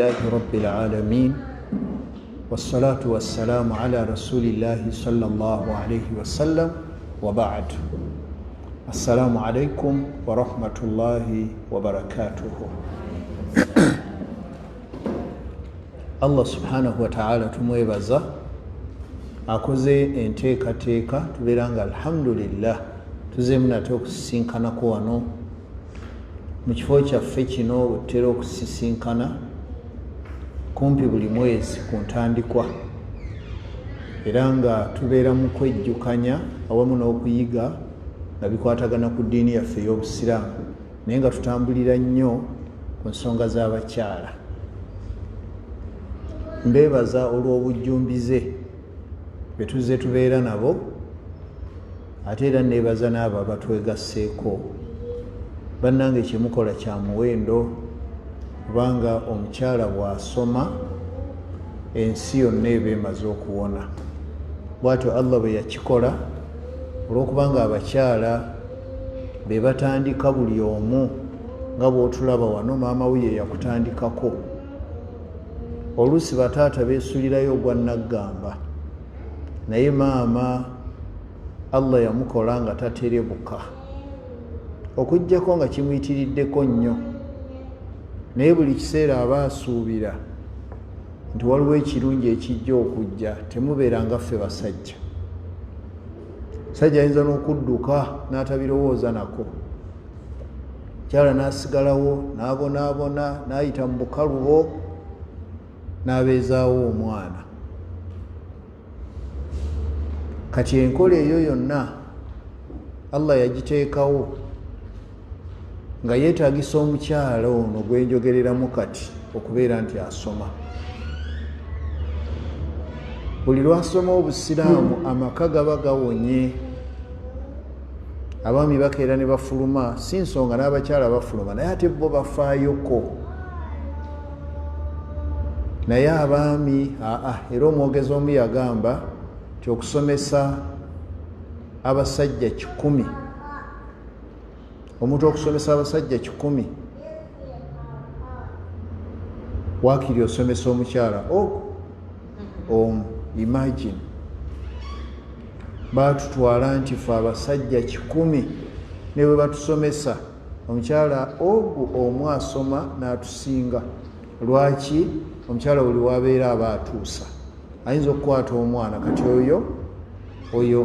لله رب العالمين والصلاة والسلام على رسول الله صلى الله عليه وسلم وبعد السلام عليكم ورحمة الله وبركاته الله سبحانه وتعالى tumwebaza akoze enteekateeka tubeeranga alhamdulillah tuzemu nate okusisinkanako wano mu kifo kyaffe kino butera okusisinkana kumpi buli mwezi ku ntandikwa era nga tubeera mu kwejjukanya awamu n'okuyiga nga bikwatagana ku ddiini yaffe ey'obusiraamu naye nga tutambulira nnyo ku nsonga z'abakyala. Mbeebaza olw'obujjumbize be tuzze tubeera nabo ate era neebaza n'abo abatwegasseeko. Bannange kyemukola kya muwendo kubanga omukyala bw'asoma ensi yonna eba emaze okuwona. Bw'atyo Allah bwe yakikola olw'okubanga abakyala be batandika buli omu nga bw'otulaba wano maama we ye yakutandikako. Oluusi bataata beesulirayo ogwa naggamba naye maama Allah yamukola nga taterebuka okuggyako nga kimuyitiriddeko nnyo, naye buli kiseera aba asuubira nti waliwo ekirungi ekijja okujja, temubeera nga ffe basajja. Sajja ayinza n'okudduka n'atabirowooza nako, kyala n'asigalawo n'abonaabona n'ayita mu bukalubo n'abeezaawo omwana. Kati enkola eyo yonna Allah yagiteekawo nga yeetaagisa omukyala ono gwenjogereramu kati okubeera nti asoma. Buli lwasoma obusiraamu amaka gaba gawonye, abaami bakeera ne bafuluma, si nsonga n'abakyala bafuluma naye ate bo bafaayoko. Naye abaami era omwogezi omu yagamba nti okusomesa abasajja 100, omuntu okusomesa abasajja 100 waakiri osomesa omukyala omu. Imagine baatutwala nti fe abasajja 100 ne bwe batusomesa omukyala omu asoma n'atusinga. Lwaki? Omukyala buli wabeera aba atuusa, ayinza okukwata omwana. Kati oyo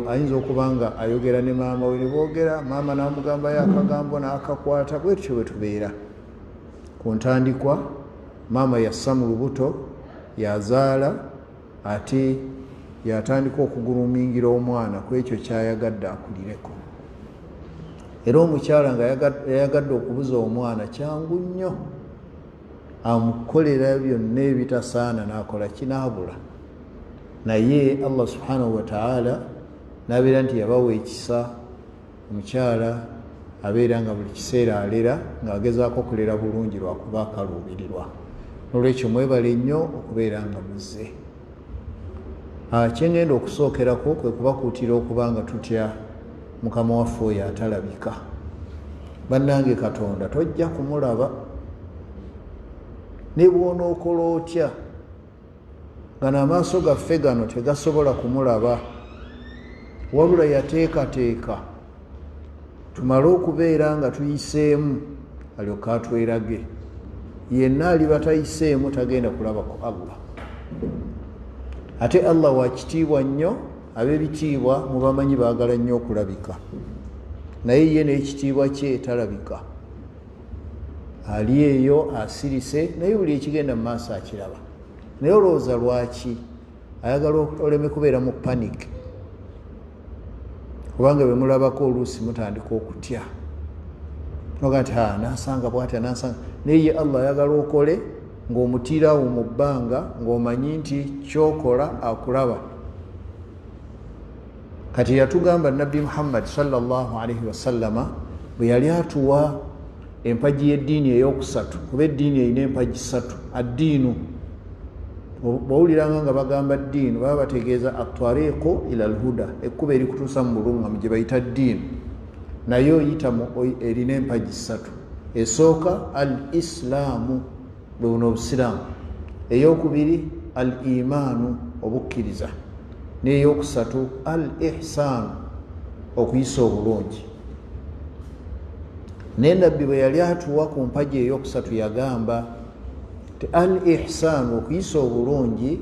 ayinza okuba nga ayogera ne maama we, ne boogera maama n'amugambayo akagambo n'akakwata. Bwetyo bwe tubeera. Ku ntandikwa maama yassa mu lubuto, yazaala, ate yatandika okugulumingira omwana ku ekyo kyayagadde akulireko. Era omukyala nga yayagadde okubuza omwana kyangu nnyo, amukolera byonna ebitasaana n'akola kinaabula. Naye Allah subhanahu wa ta'ala n'abeera nti yabawa ekisa. Omukyala abeera nga buli kiseera alera ng'agezaako okulera bulungi lwakuba akaluubirirwa. Nolwekyo mwebale nnyo okubeera nga muzze. Kyengenda okusookerako kwe kubakuutira okuba nga tutya Mukama waffe oyo atalabika. Bannange, Katonda tojja kumulaba ne bw'onookola otya nga n'amaaso gaffe gano tegasobola kumulaba, wabula yateekateeka tumale okubeera nga tuyiseemu alyoka atwerage. Yenna aliba tayiseemu tagenda kulaba ku Allah. Ate Allah wa kitiibwa nnyo, ab'ebitiibwa mubamanyi baagala nnyo okulabika, naye ye n'ekitiibwa kye talabika. Ali eyo asirise, naye buli ekigenda mu maaso akiraba. Naye olowooza lwaki? Ayagala oleme kubeera mu panic, kubanga bwe mulabako oluusi mutandika okutya noga nti nansanga bwatya nansanga. Naye ye Allah ayagala okole ng'omutiiraawo mu bbanga ng'omanyi nti kyokola akulaba. Kati yatugamba Nabbi Muhammad sallallahu alaihi wasallama bwe yali atuwa empagi y'eddiini ey'okusatu, kuba eddiini erina empagi 3. Addiinu bw'owuliranga nga bagamba ddiinu baba bategeeza atwariqu ila alhuda, ekkuba erikutuusa mu bulungamu gye bayita ddiinu. Naye oyita erina empagi 3. Esooka al islaamu, buno obusiraamu. eyokubiri al imaanu obukkiriza, n'eyokusatu al ihsaanu okuyisa obulungi. naye nabbi bwe yali atuwa ku mpagi eyokusatu yagamba ti al ihsaanu okuyisa obulungi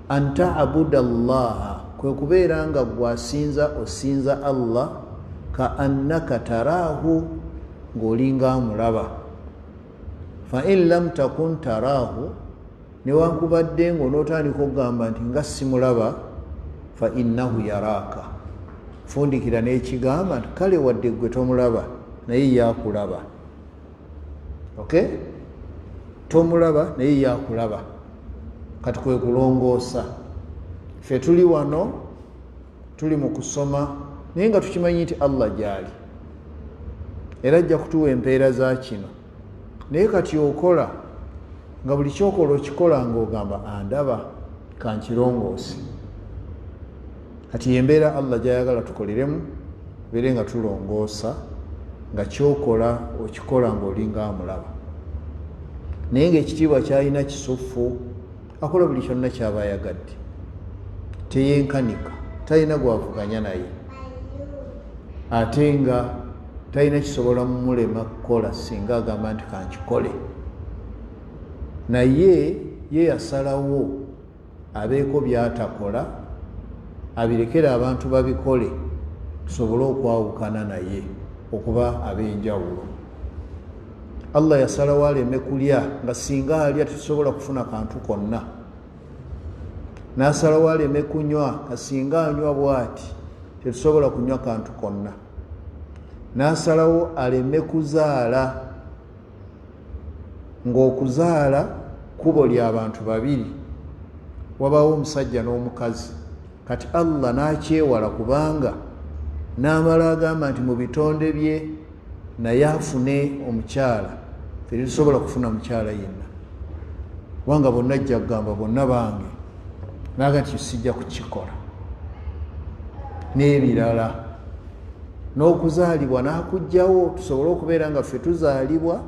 an taabuda allaha kwe kubeera nga gwasinza osinza Allah ka annaka taraahu ng'olinga amulaba, fa in lam takun taraahu newankubadde ng'onootandika okugamba nti nga simulaba, fa innahu yaraaka fundikira n'ekigamba nti kale wadde gwe tomulaba naye yakulaba. Okay? Tomulaba naye yakulaba. Kati kwe kulongoosa. Ffe tuli wano tuli mu kusoma naye nga tukimanyi nti Allah gyali era ajja kutuwa empeera za kino, naye kati okola nga buli kyokola okikola ng'ogamba andaba kankirongoose. Kati yembeera Allah gyayagala tukoleremu beere nga tulongoosa, nga kyokola okikola ng'olinga amulaba. Naye ng'ekitiibwa kyalina kisufu, akola buli kyonna kyaba ayagadde, teyenkanika, talina gwavuganya naye, ate nga talina kisobola mumulema kukola singa agamba nti kankikole. Naye ye yasalawo abeeko byatakola abirekere abantu babikole, tusobole okwawukana naye okuba ab'enjawulo. Allah yasalawo aleme kulya nga singa alya tetusobola kufuna kantu konna, n'asalawo aleme kunywa nga singa anywa bw'ati tetusobola kunywa kantu konna, n'asalawo aleme kuzaala ng'okuzaala kubo ly'abantu babiri, wabaawo omusajja n'omukazi. Kati Allah n'akyewala kubanga n'amala agamba nti mu bitonde bye naye afune omukyala, tetusobola kufuna mukyala yenna, wanga bonna ajja kugamba bonna bange, naga nti sijja kukikola. N'ebirala n'okuzaalibwa n'akugjawo tusobole okubeera nga ffe tuzaalibwa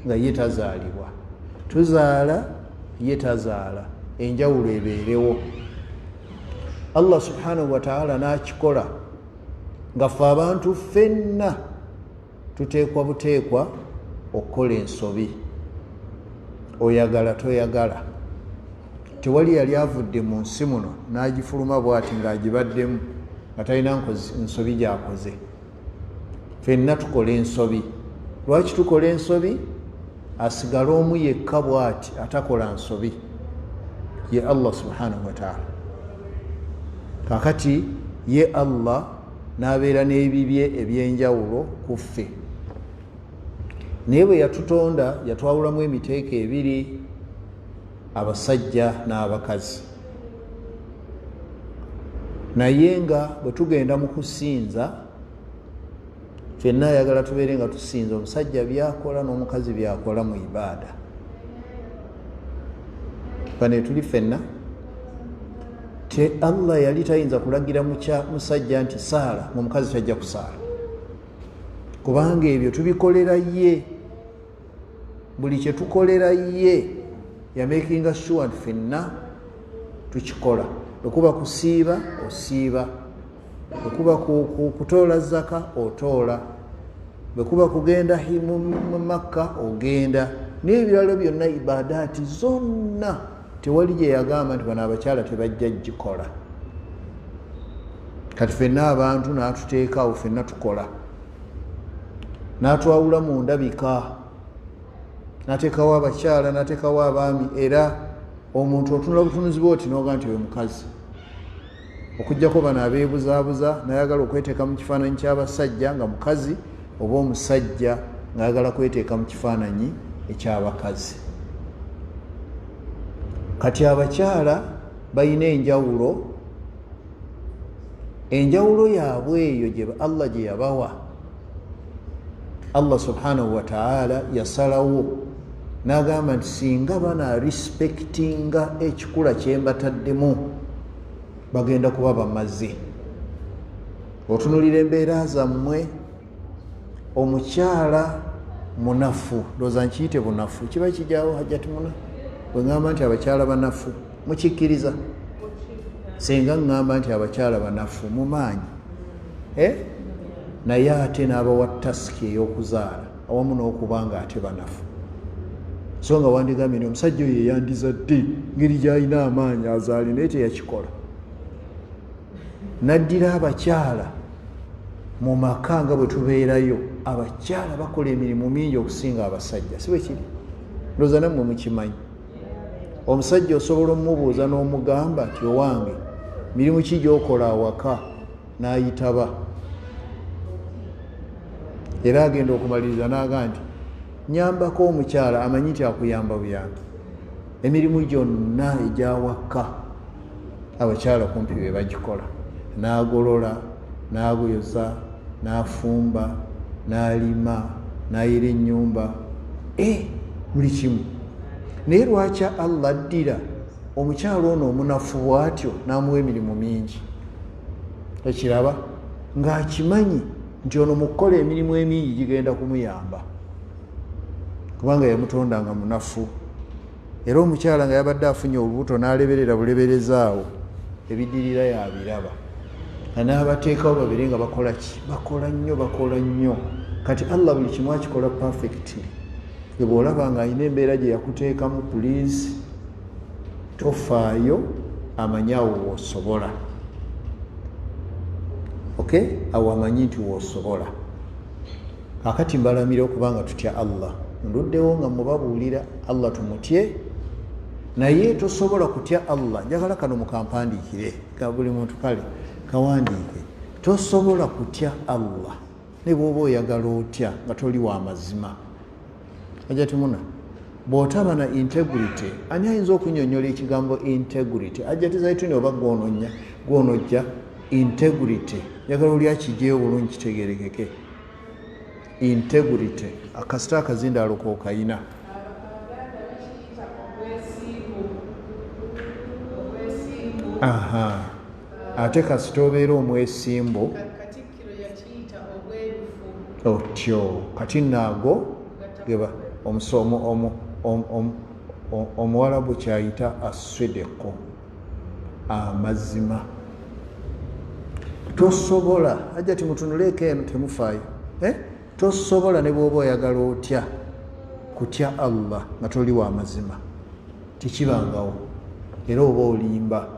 nga ye tazaalibwa, tuzaala ye tazaala, enjawulo ebeerewo. Allah subhanahu wa ta'ala n'akikola nga ffe abantu ffenna tuteekwa buteekwa okukola ensobi. Oyagala toyagala, tewali yali avudde mu nsi muno n'agifuluma bw'ati ng'agibaddemu nga talina ensobi gy'akoze. Ffenna tukola ensobi. Lwaki tukola ensobi? Asigala omu yekka bw'ati atakola nsobi, ye Allah subhanahu wa ta'ala. Kakati ye Allah n'abeera n'ebibye eby'enjawulo ku ffe, naye bwe yatutonda yatwawulamu emiteeko ebiri, abasajja n'abakazi. Naye nga bwe tugenda mu kusinza, ffenna ayagala tubeere nga tusinza omusajja byakola n'omukazi byakola mu ibaada. Bane tuli ffenna. Allah yali tayinza kulagira musajja nti saala ng'omukazi tajja kusaala, kubanga ebyo tubikolera ye. Buli kye tukolera ye yamakinga sure nti ffenna tukikola. Bwekuba kusiiba osiiba, bwekuba kutoola zaka otoola, bwekuba kugenda mu Makka ogenda, n'ebirala byonna ibadaati zonna tewali gye yagamba nti bano abakyala tebajja gikola. Kati ffenna abantu n'atuteekaawo, ffenna tukola, n'atwawula mu ndabika, n'ateekawo abakyala n'ateekawo abaami. Era omuntu otunula butunuzi bwoti n'oga nti oyo mukazi, okuggyako bano abeebuzaabuza n'ayagala okweteeka mu kifaananyi ky'abasajja nga mukazi, oba omusajja ng'ayagala kweteeka mu kifaananyi eky'abakazi. Kati abakyala balina enjawulo, enjawulo yaabwe eyo Allah gye yabawa. Allah subhanahu wa ta'ala yasalawo n'agamba nti singa bana respectinga ekikula kye mbataddemu bagenda kuba bamaze. Otunulira embeera zammwe, omukyala munafu, ndowooza nkiyite bunafu, kiba kijaawo hajjati muna bwe ŋŋamba nti abakyala banafu mukikkiriza singa ŋŋamba nti abakyala banafu mumaanyi naye ate n'abawa tasiki ey'okuzaala awamu n'okuba nga ate banafu so nga wandigambye nti omusajja oyo yeyandizadde ngeri gy'alina amaanyi azaali naye teyakikola naddira abakyala mu maka nga bwe tubeerayo abakyala bakola emirimu mingi okusinga abasajja si bwe kiri ndowooza nammwe mukimanyi omusajja osobola omumubuuza n'omugamba nti owange mirimu ki gy'okola awaka n'ayitaba era agenda okumaliriza n'aga nti nyambako omukyala amanyi nti akuyamba buyambi emirimu gyonna egyawaka abakyala kumpi be bagikola n'agolola n'agoyoza n'afumba n'alima n'ayira ennyumba buli kimu naye lwaki Allah addira omukyala ono omunafu bw'atyo n'amuwa emirimu mingi ekiraba ng'akimanyi nti ono mu kukola emirimu emingi gigenda kumuyamba kubanga yamutonda nga munafu era omukyala nga yabadde afunye olubuto n'aleberera buleberezaawo ebiddirira yabiraba n'abateekawo babiri nga bakola ki bakola nnyo kati Allah buli kimu akikola perfectly bw'olaba nga alina embeera gye yakuteekamu puliisi tofaayo amanyi awo woosobola awo amanyi nti woosobola kakati mbalamira okubanga tutya Allah nduddewo nga mubabuulira Allah tumutye naye tosobola kutya Allah njagala kano mukampandiikire ka buli muntu kale kawandiike tosobola kutya Allah ne bw'oba oyagala otya nga toli wa mazima ajja timuna bw'otaba na integrity ani ayinza okunnyonnyola ekigambo integrity ajja tizaituni oba gwonojja integrity njagala oli akijeyo bulungi kitegerekeke integrity akasita akazindaalo kookayina ate kasita obeera omwesimbu otyo kati naago geba omuwalabu kyayita aswedeko amazima tosobola ajja timutunuleeko eno temufaayo tosobola ne bw'oba oyagala otya kutya Allah nga toli wa mazima tekibangawo era oba olimba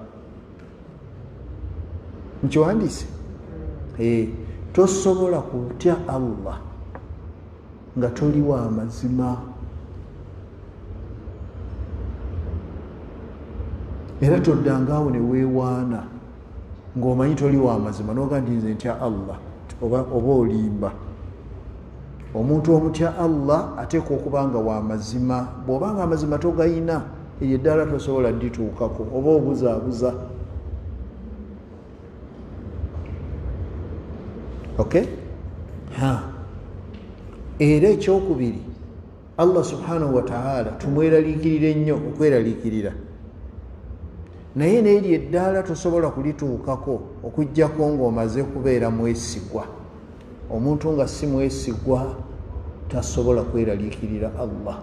nkiwandiise tosobola kutya Allah nga toli wa mazima era toddangaawo ne weewaana ng'omanyi toli wa mazima noga nti nze ntya Allah oba olimba omuntu omutya Allah ateeka okuba nga wa mazima bw'oba nga amazima togayina eryo eddala tosobola ddituukako oba obuzaabuza era ekyokubiri Allah subhanahu wa ta'ala tumweraliikirira ennyo okweraliikirira naye n'eryo eddaala tosobola kulituukako okuggyako ng'omaze kubeera mwesigwa omuntu nga si mwesigwa tasobola kweraliikirira Allah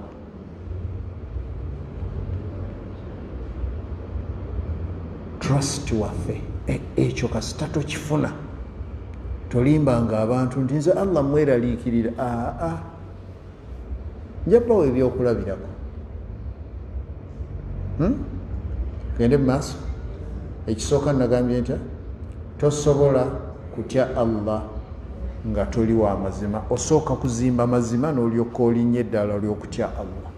trustworthy ekyo kasita tokifuna tolimbanga abantu nti nze Allah mweraliikirira njabawo ebyokulabirako gende mu maaso ekisooka nagambye ntya tosobola kutya Allah nga toli wa mazima osooka kuzimba mazima n'olyoka olinnya eddala ly'okutya Allah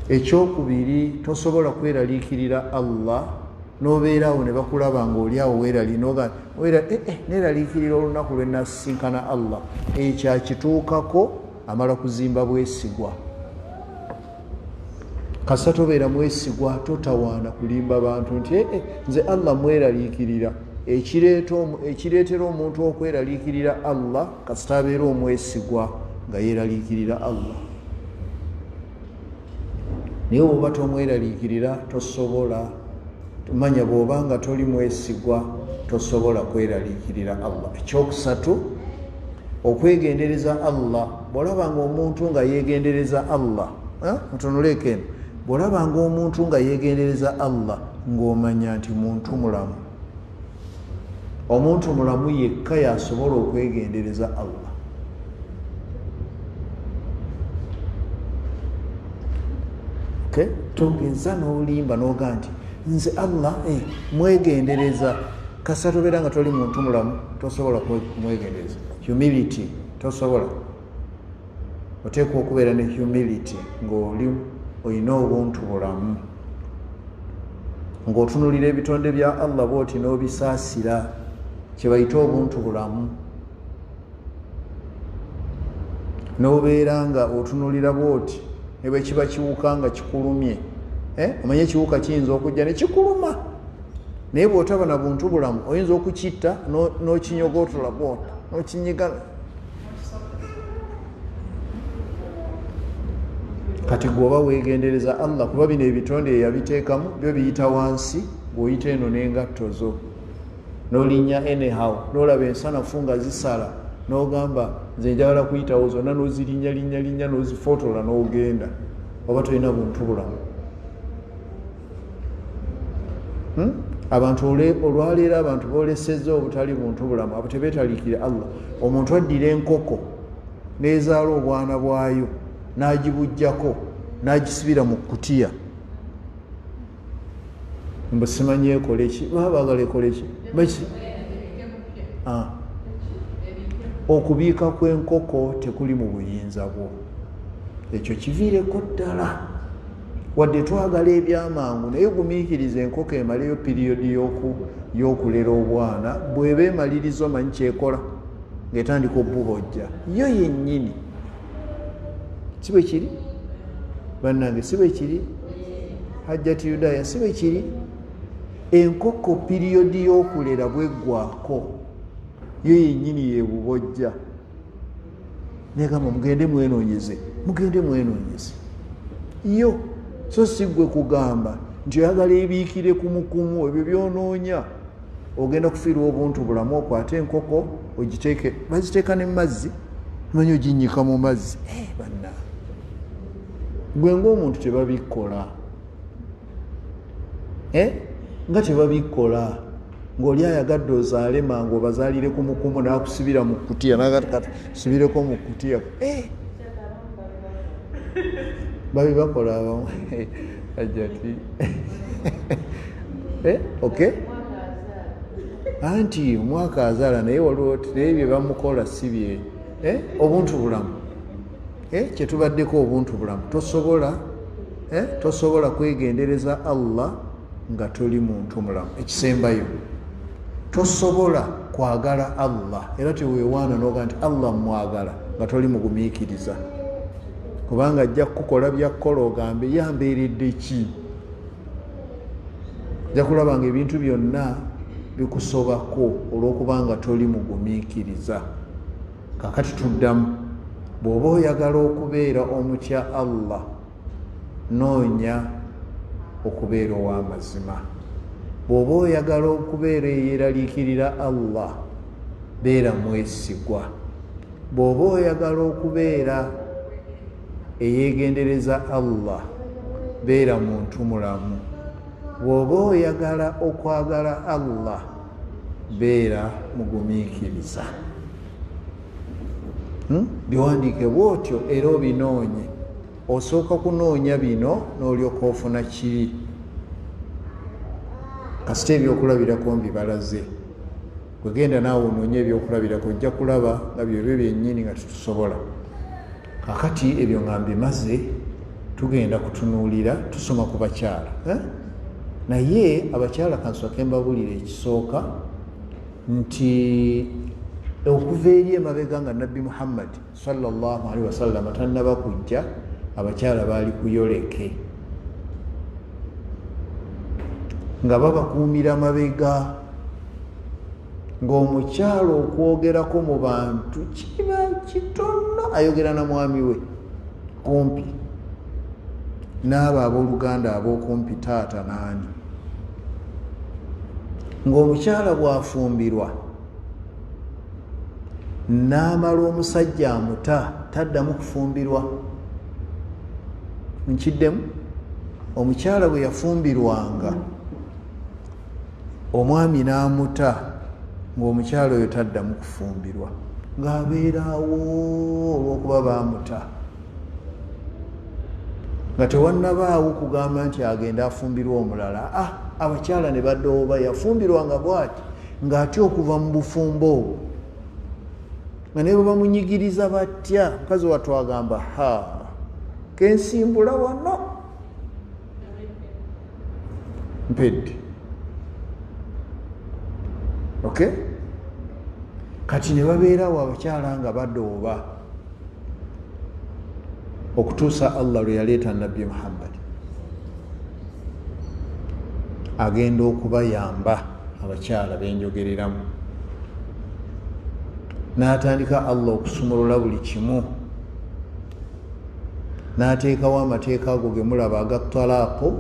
ekyokubiri tosobola kweraliikirira Allah n'obeeraawo ne bakulaba ng'oliawo neeraliikirira olunaku lwe nasisinkana Allah ekyo akituukako amala kuzimba bwesigwa kasita tobeera mwesigwa totawaana kulimba bantu nti nze Allah mweraliikirira ekireetera omuntu okweraliikirira Allah kasita abeera omwesigwa nga yeeraliikirira Allah naye bw'oba tomweraliikirira tosobola manya bw'oba nga toli mwesigwa tosobola kweraliikirira Allah ekyokusatu okwegendereza Allah bw'olaba nga omuntu nga yeegendereza Allah mutunuleeko eno bw'olabanga omuntu nga yeegendereza Allah ng'omanya nti muntu mulamu. Omuntu mulamu yekka yasobola okwegendereza Allah. Okay? Togenza n'olimba n'oga nti nze Allah mwegendereza kasa tobeera nga toli muntu mulamu tosobola kumwegendereza. Humility tosobola. Oteekwa okubeera ne humility ng'oli olina obuntu bulamu, ng'otunulira ebitonde bya Allah bw'oti n'obisaasira, kye bayita obuntu bulamu. N'obeera nga otunulira bw'oti ne bwe kiba kiwuka nga kikulumye, omanye ekiwuka kiyinza okujja ne kikuluma, naye bw'otaba na buntu bulamu oyinza okukitta n'okinyogootola bw'ota n'okinyigana. Kati gwoba weegendereza Allah, kuba bino ebitonde yabiteekamu byo biyita wansi, bw'oyita eno n'engatto zo n'olinnya anyhow, n'olaba ensanafu nga zisala n'ogamba nze njagala kuyitawo zonna n'ozirinnyalinnya n'ozifootola n'ogenda, oba tolina buntu bulamu. Abantu olwaleero abantu boolesezza obutali buntu bulamu, abo tebeetaliikire Allah. Omuntu addira enkoko n'ezaala obwana bwayo n'agibujjako n'agisibira mu kutiya, mbu simanyi ekole ki, baba baagala ekole ki? Okubiika kw'enkoko tekuli mu buyinza bwo, ekyo kiviireko ddala. Wadde twagala ebyamangu naye gumiikiriza enkoko emaleyo piriyodi y'okulera obwana, bw'eba emaliriza omanyi kyekola ng'etandika obbubojja yo yennyini. Si bwe kiri bannange, si bwe kiri Hajjati Yudaya, si bwe kiri. Enkoko piriyodi y'okulera bweggwaako yo yennyini yeebubojja, negamba mugende mwenoonyeze yo, so si gwe kugamba nti oyagala ebiikire kumukumu. Ebyo byonoonya, ogenda kufiirwa obuntu bulamu. Okwate enkoko ogiteeke, baziteeka ne mu mazzi, manyi oginnyika mu mazzi. Banna gwe ng'omuntu tebabikola, nga tebabikola. Ng'oli ayagadde ozaale mangu obazaalire ku mukumu n'akusibira mu kutiya, nagatikati sibireko mu kutiya. Babi bakola abamu Hajjati. Okay, anti omwaka azaala naye waliwo naye bye bamukola si bye. Obuntu bulamu, kye tubaddeko obuntu bulamu. Tosobola kwegendereza Allah nga toli muntu mulamu. Ekisembayo tosobola kwagala Allah, era teweewaana n'oga nti Allah mwagala nga toli mugumiikiriza, kubanga ajja kukola byakkola ogambe yambeeredde ki. Ajja kulabanga ebintu byonna bikusobako olw'okubanga toli mugumiikiriza. Kakati tuddamu, bw'oba oyagala okubeera omutya Allah, noonya okubeera ow'amazima. Bw'oba oyagala okubeera eyeeraliikirira Allah, beera mwesigwa. Bw'oba oyagala okubeera eyeegendereza Allah, beera muntu mulamu. Bw'oba oyagala okwagala Allah, beera mugumiikiriza. Biwandiike bw'otyo era obinoonye. Osooka kunoonya bino n'olyoka ofuna kiri. Kasita ebyokulabirako mbibalaze, kwegenda naawe onoonye ebyokulabirako ojja kulaba nga byebyo byennyini nga tetusobola. Kakati ebyo nga mbimaze, tugenda kutunuulira, tusoma ku bakyala. Naye abakyala kansooke mbabulira ekisooka nti okuva eri emabega nga Nabbi Muhammad sallallahu alaihi wasallam tannaba kujja, abakyala baali kuyoleke nga babakuumira mabega, ng'omukyala okwogerako mu bantu kiba kitono, ayogera na mwami we kumpi, n'abo abooluganda ab'okumpi taata naani. Ng'omukyala bw'afumbirwa n'amala omusajja amuta, taddamu kufumbirwa. Nkiddemu omukyala bwe yafumbirwanga omwami n'amuta ng'omukyala oyo taddamu kufumbirwa ng'abeerawo olw'okuba baamuta nga tewannabaawo kugamba nti agenda afumbirwa omulala. Abakyala ne badooba yafumbirwanga bw'ati ng'atya okuva mu bufumbo obwo nga ne bwe bamunyigiriza batya mukazi watwagamba kensimbula wano mpedde. Okay? Kati ne babeerawo abakyala nga badooba okutuusa Allah lwe yaleeta Nabbi Muhammad agenda okubayamba abakyala benjogereramu. N'atandika Allah okusumulula buli kimu, n'ateekawo amateeka ago ge mulaba aga talaaqu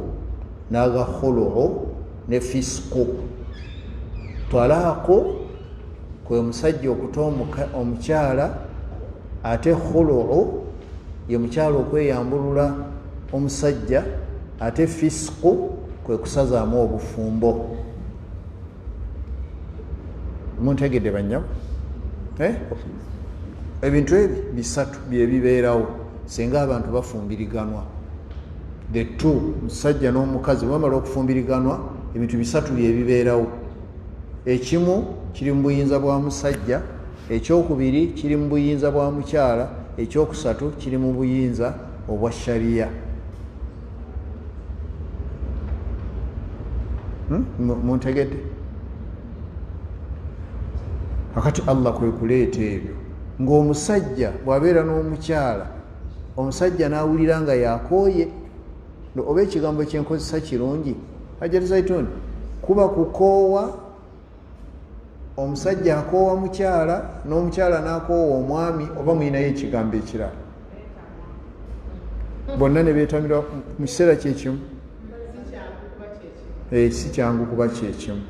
n'aga khulu'u ne fisqu. Talaaqu kwe musajja okuta omukyala, ate khulu'u ye mukyala okweyambulula omusajja, ate fisqu kwe kusazaamu obufumbo. Muntegedde banyabo? Ebintu ebi bisatu bye bibeerawo singa abantu bafumbiriganwa. The two, musajja n'omukazi bamala okufumbiriganwa, ebintu bisatu bye bibeerawo. Ekimu kiri mu buyinza bwa musajja, ekyokubiri kiri mu buyinza bwa mukyala, ekyokusatu kiri mu buyinza obwa shariya. Muntegedde? Akati Allah kwe kuleeta ebyo ng'omusajja bw'abeera n'omukyala, omusajja n'awulira nga yakooye, oba ekigambo kyenkozesa kirungi ajalizaitoni kuba kukoowa. Omusajja akoowa mukyala n'omukyala n'akoowa omwami, oba muyinayo ekigambo ekirala, bonna ne beetamirwa mu kiseera kyekimu. Si kyangu kuba kyekimu.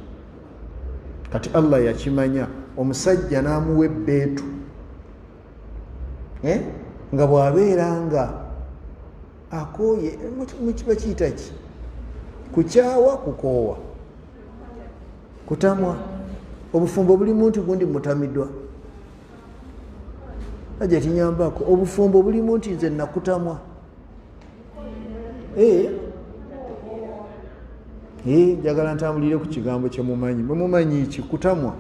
Kati Allah yakimanya. Omusajja n'amuwa ebbeetu nga bw'abeera nga akooye, mukiba kiyita ki? Kukyawa, kukoowa, kutamwa. Obufumbo bulimu nti gundi mutamiddwa, ajja tinyambako. Obufumbo bulimu nti nze nakutamwa. Njagala ntambulire ku kigambo kye mumanyi. Bwe mumanyi ki kutamwa?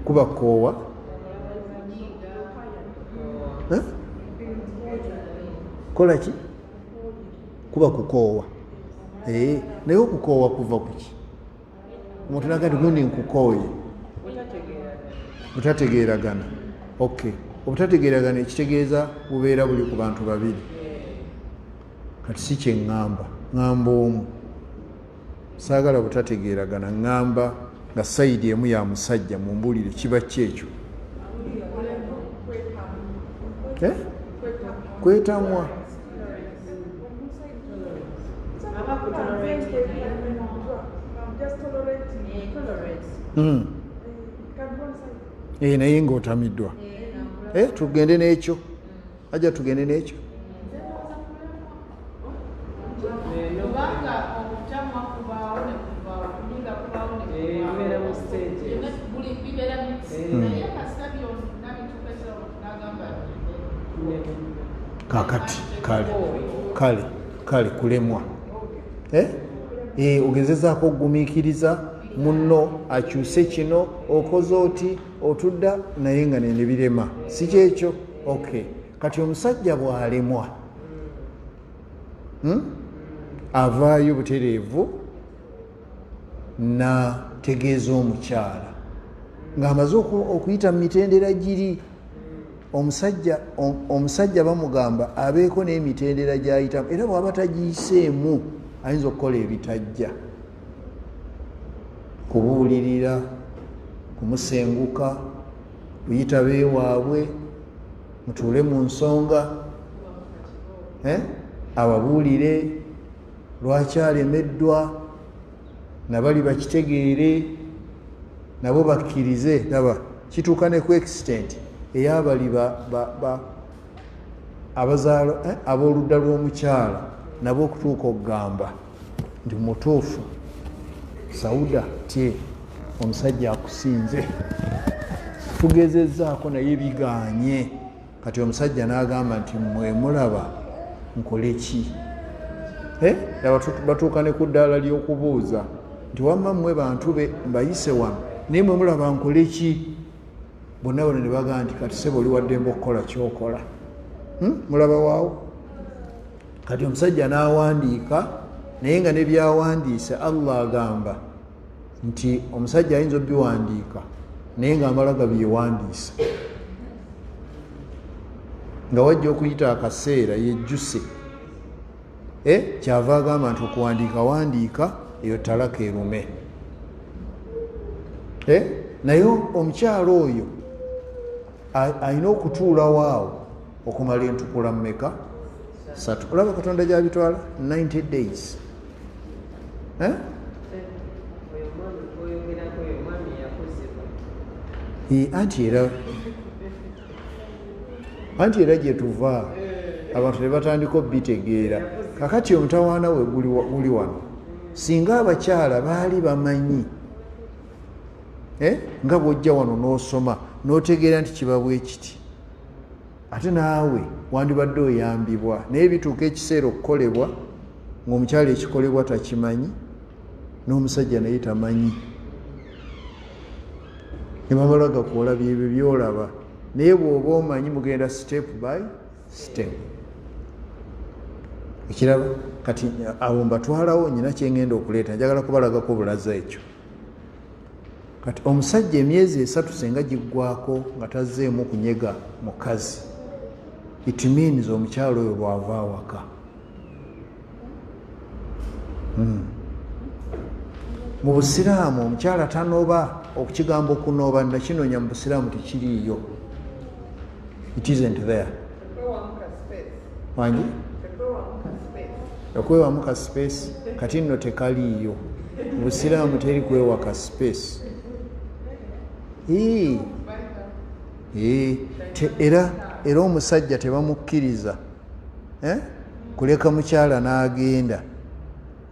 Kuba koowa. Kola ki? Kuba kukoowa. Naye okukoowa kuva ku ki? Omuntu nagati gundi nkukooye. Butategeeragana. Okay. Obutategeeragana ekitegeeza bubeera buli ku bantu babiri. Kati si kye ŋŋamba, ŋŋamba omu. Saagala butategeeragana, ŋŋamba nga sayidi emu ya musajja, mumbuulire kiba kyekyo. Kwetamwa. Naye ng'otamiddwa. Tugende n'ekyo. Ajja tugende n'ekyo. Kakati kale kulemwa. Ogezezaako okugumiikiriza munno akyuse kino, okoze oti, otudda naye nga ne birema. Si kyekyo? Okay. Kati omusajja bw'alemwa avaayo butereevu nategeeza omukyala ng'amaze okuyita mu mitendera giri. Omusajja bamugamba abeeko n'emitendera gy'ayitamu, era bw'aba tagiyiseemu ayinza okukola ebitajja: kubuulirira, kumusenguka, kuyita beewaabwe, mutuule mu nsonga, ababuulire lwaki alemeddwa, nabali bakitegeere, nabo bakkirize. Laba kituuka ne ku extent ey'abali abazaalo ab'oludda lw'omukyala nabo okutuuka okugamba nti mutuufu Sauda tye omusajja akusinze, tugezezzaako naye biganye. Kati omusajja n'agamba nti mwe mulaba nkole ki? Batuuka ne ku ddaala ly'okubuuza nti wamma mmwe bantu be mbayise wano naye mwe mulaba nkole ki? Bonna bano ne bagamba nti kati sebo oli waddembe okukola kyokola, mulaba waawo. Kati omusajja n'awandiika, naye nga ne byawandiise Allah agamba nti omusajja ayinza obiwandiika naye ng'amala gabyewandiisa, nga wajja okuyita akaseera yejjuse, kyava agamba nti okuwandiika wandiika eyo talaka erume. Naye omukyalo oyo alina okutuulawo awo okumala entukula mmeka? 3. Olaba Katonda gy'abitwala 90 days. Anti era gye tuva abantu ne batandika obitegeera. Kakati omutawaana we guli wano, singa abakyala baali bamanyi nga bw'ojja wano n'osoma n'otegeera nti kiba bwe kiti, ate naawe wandibadde oyambibwa. Naye bituuka ekiseera okukolebwa ng'omukyala ekikolebwa takimanyi, n'omusajja naye tamanyi, ne bamala gakuola byebyo byolaba. Naye bw'oba omanyi mugenda step by step. Ekiraba kati abo mbatwalawo, nyina kyengenda okuleeta, njagala kubalagako bulaza ekyo. Kati omusajja emyezi 3 senga giggwako nga tazzeemu kunyega mukazi, it means omukyalo oyo lwava awaka. Mu Busiraamu omukyala tanoba. Okukigamba okunoba nakinonya mu Busiraamu tekiriiyo. It isn't there. Wangi? Okwewamu ka space kati nno tekaliiyo. Mu Busiraamu teri kwewaka space. Era omusajja tebamukkiriza kuleka mukyala n'agenda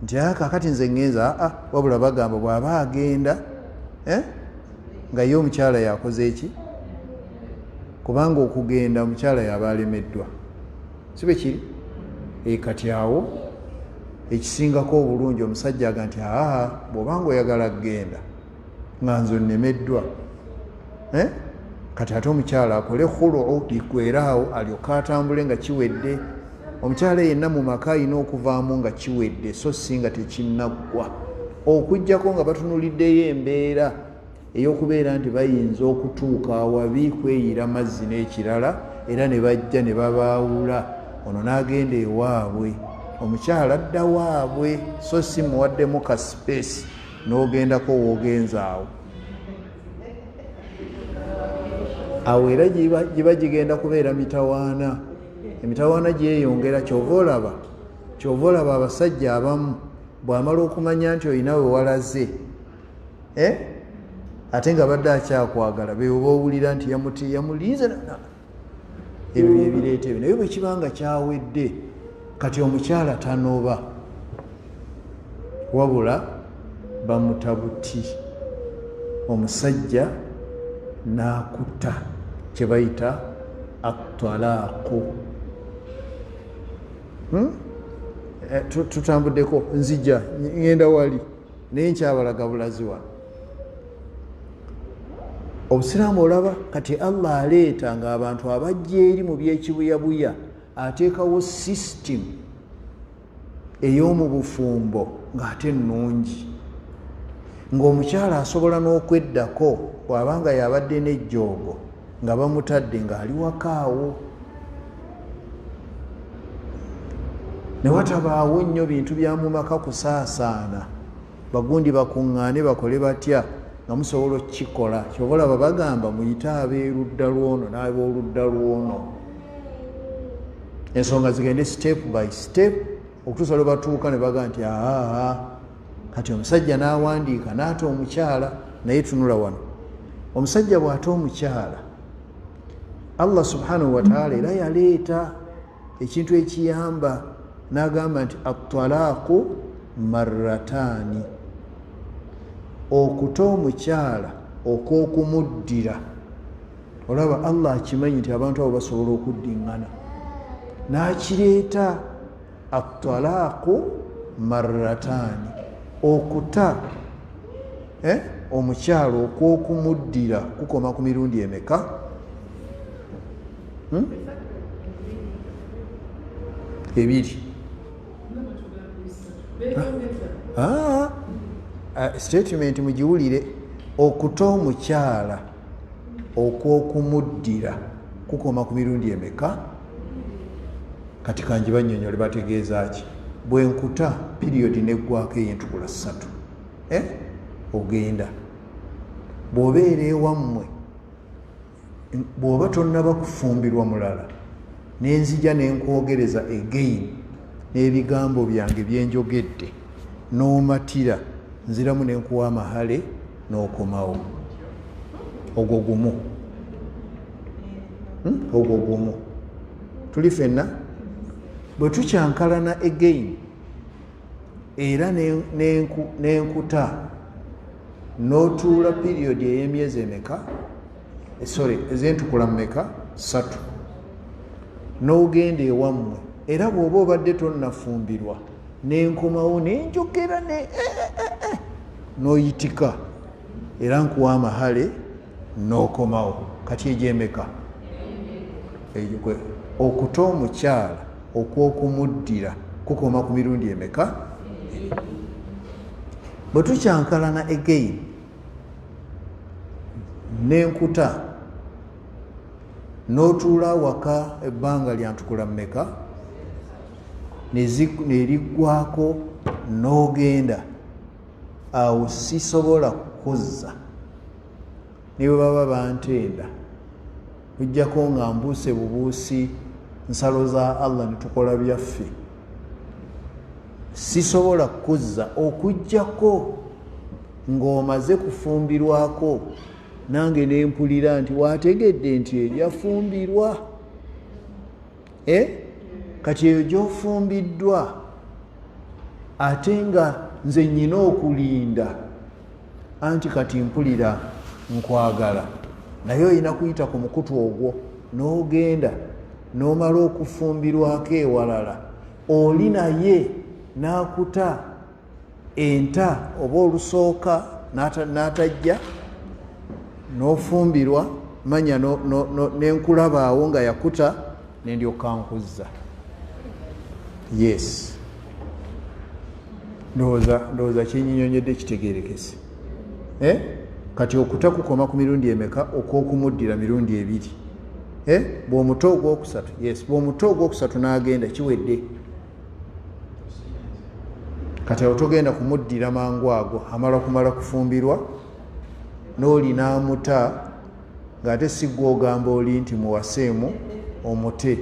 nti kakati nze ngenza, wabula bagamba bw'aba agenda nga ye omukyala yakoze eki? Kubanga okugenda omukyala yaba alemeddwa, si bwe kiri? Kati awo ekisingako obulungi omusajja aga nti bw'obanga oyagala kgenda nga nze nnemeddwa, kati ate omukyala akole khulu'u liggweeraawo alyoka atambule nga kiwedde. Omukyala yenna mu maka alina okuvaamu nga kiwedde, so si nga tekinnaggwa, okuggyako nga batunuliddeyo embeera ey'okubeera nti bayinza okutuuka awabi kweyira mazzi n'ekirala, era ne bajja ne babaawula, ono n'agenda ewaabwe, omukyala adda waabwe, so si muwaddemu ka space n'ogendako w'ogenza awo. Awo era giba gigenda kubeera mitawaana. Emitawaana gyeyongera. Kyova olaba abasajja abamu bw'amala okumanya nti olina we walaze, ate nga badde akyakwagala, be oba owulira nti yamuliize, ebyo byebireeta ebyo. Naye bwe kibanga kyawedde, kati omukyala tanoba, wabula bamutabuti, omusajja n'akutta kye bayita at-talaqu. Tutambuddeko, nzija ngenda wali naye nkyabalaga bulazi wano. Obusiraamu olaba kati Allah aleeta ng'abantu abajja eri mu byekibuyabuya ateekawo system ey'omu bufumbo ng'ate nnungi, ng'omukyala asobola n'okweddako bw'abanga yabadde n'ejjoogo nga bamutadde ng'ali wakaawo, ne watabaawo nnyo bintu bya mu maka kusaasaana, bagundi bakuŋŋaane bakole batya nga musobola okukikola. Kyova olaba bagamba muyite ab'erudda lwono n'ab'oludda lwono, ensonga zigende step by step okutuusa lwe batuuka ne baga nti kati omusajja n'awandiika n'ata omukyala. Naye tunula wano, omusajja bw'ata omukyala, Allah subhanahu wa ta'ala era yaleeta ekintu ekiyamba n'agamba nti at-talaqu marratani, okuta omukyala okw'okumuddira. Olaba Allah akimanyi nti abantu abo basobola okuddiŋŋana, n'akireeta at-talaqu marratani, okuta omukyala okw'okumuddira kukoma ku mirundi emeka? Ebiri. Statement mugiwulire. Okuta omukyala okw'okumuddira kukoma ku mirundi emeka? Kati kangibannyonnyole bategeeza ki. Bwe nkuta period neggwako ey'entukula 3, ogenda bw'obeera ewammwe, bw'oba tonnaba kufumbirwa mulala, nenzija nenkwogereza again n'ebigambo byange byenjogedde, n'omatira, nziramu nenkuwa amahale n'okomawo. Ogwo gumu. Ogwo gumu. Tuli ffenna bwe tukyankalana again era nenkuta n'otuula period ey'emyezi emeka, ez'entukula mmeka? 3, n'ogenda ewammwe, era bw'oba obadde tonnafumbirwa, nenkomawo nenjogera n'oyitika, era nkuwa amahale n'okomawo. Kati egyemeka? Okuta omukyala okw'okumuddira kukoma ku mirundi emeka? Bwe tukyankalana again nenkuta n'otuula waka ebbanga lya ntukula mmeka, neriggwako n'ogenda, awo sisobola kukuzza. Ne bwe baba bantenda ojjako nga mbuuse bubuusi, nsalo za Allah ne tukola byaffe, sisobola kukuzza okujjako ng'omaze kufumbirwako, nange nempulira nti wategedde nti eryafumbirwa. Kati eyo gy'ofumbiddwa ate nga nze nnyina okulinda, anti kati mpulira nkwagala, naye olina kuyita ku mukutu ogwo n'ogenda n'omala okufumbirwako ewalala, oli naye n'akuta enta oba olusooka n'atajja, n'ofumbirwa, manya nenkulabaawo nga yakuta, nendyoka nkuzza. Yes, ndowooza kyenyinyonyedde kitegeerekese. Kati okuta kukoma ku mirundi emeka? Okw'okumuddira mirundi 2. Bw'omuta ogwokusatu, yes, bw'omuta ogwokusatu n'agenda kiwedde. Kati awo togenda kumuddira mangu ago, kumala kufumbirwa, n'oli n'amuta, ng'ate si gwe ogamba oli nti muwaseemu omute,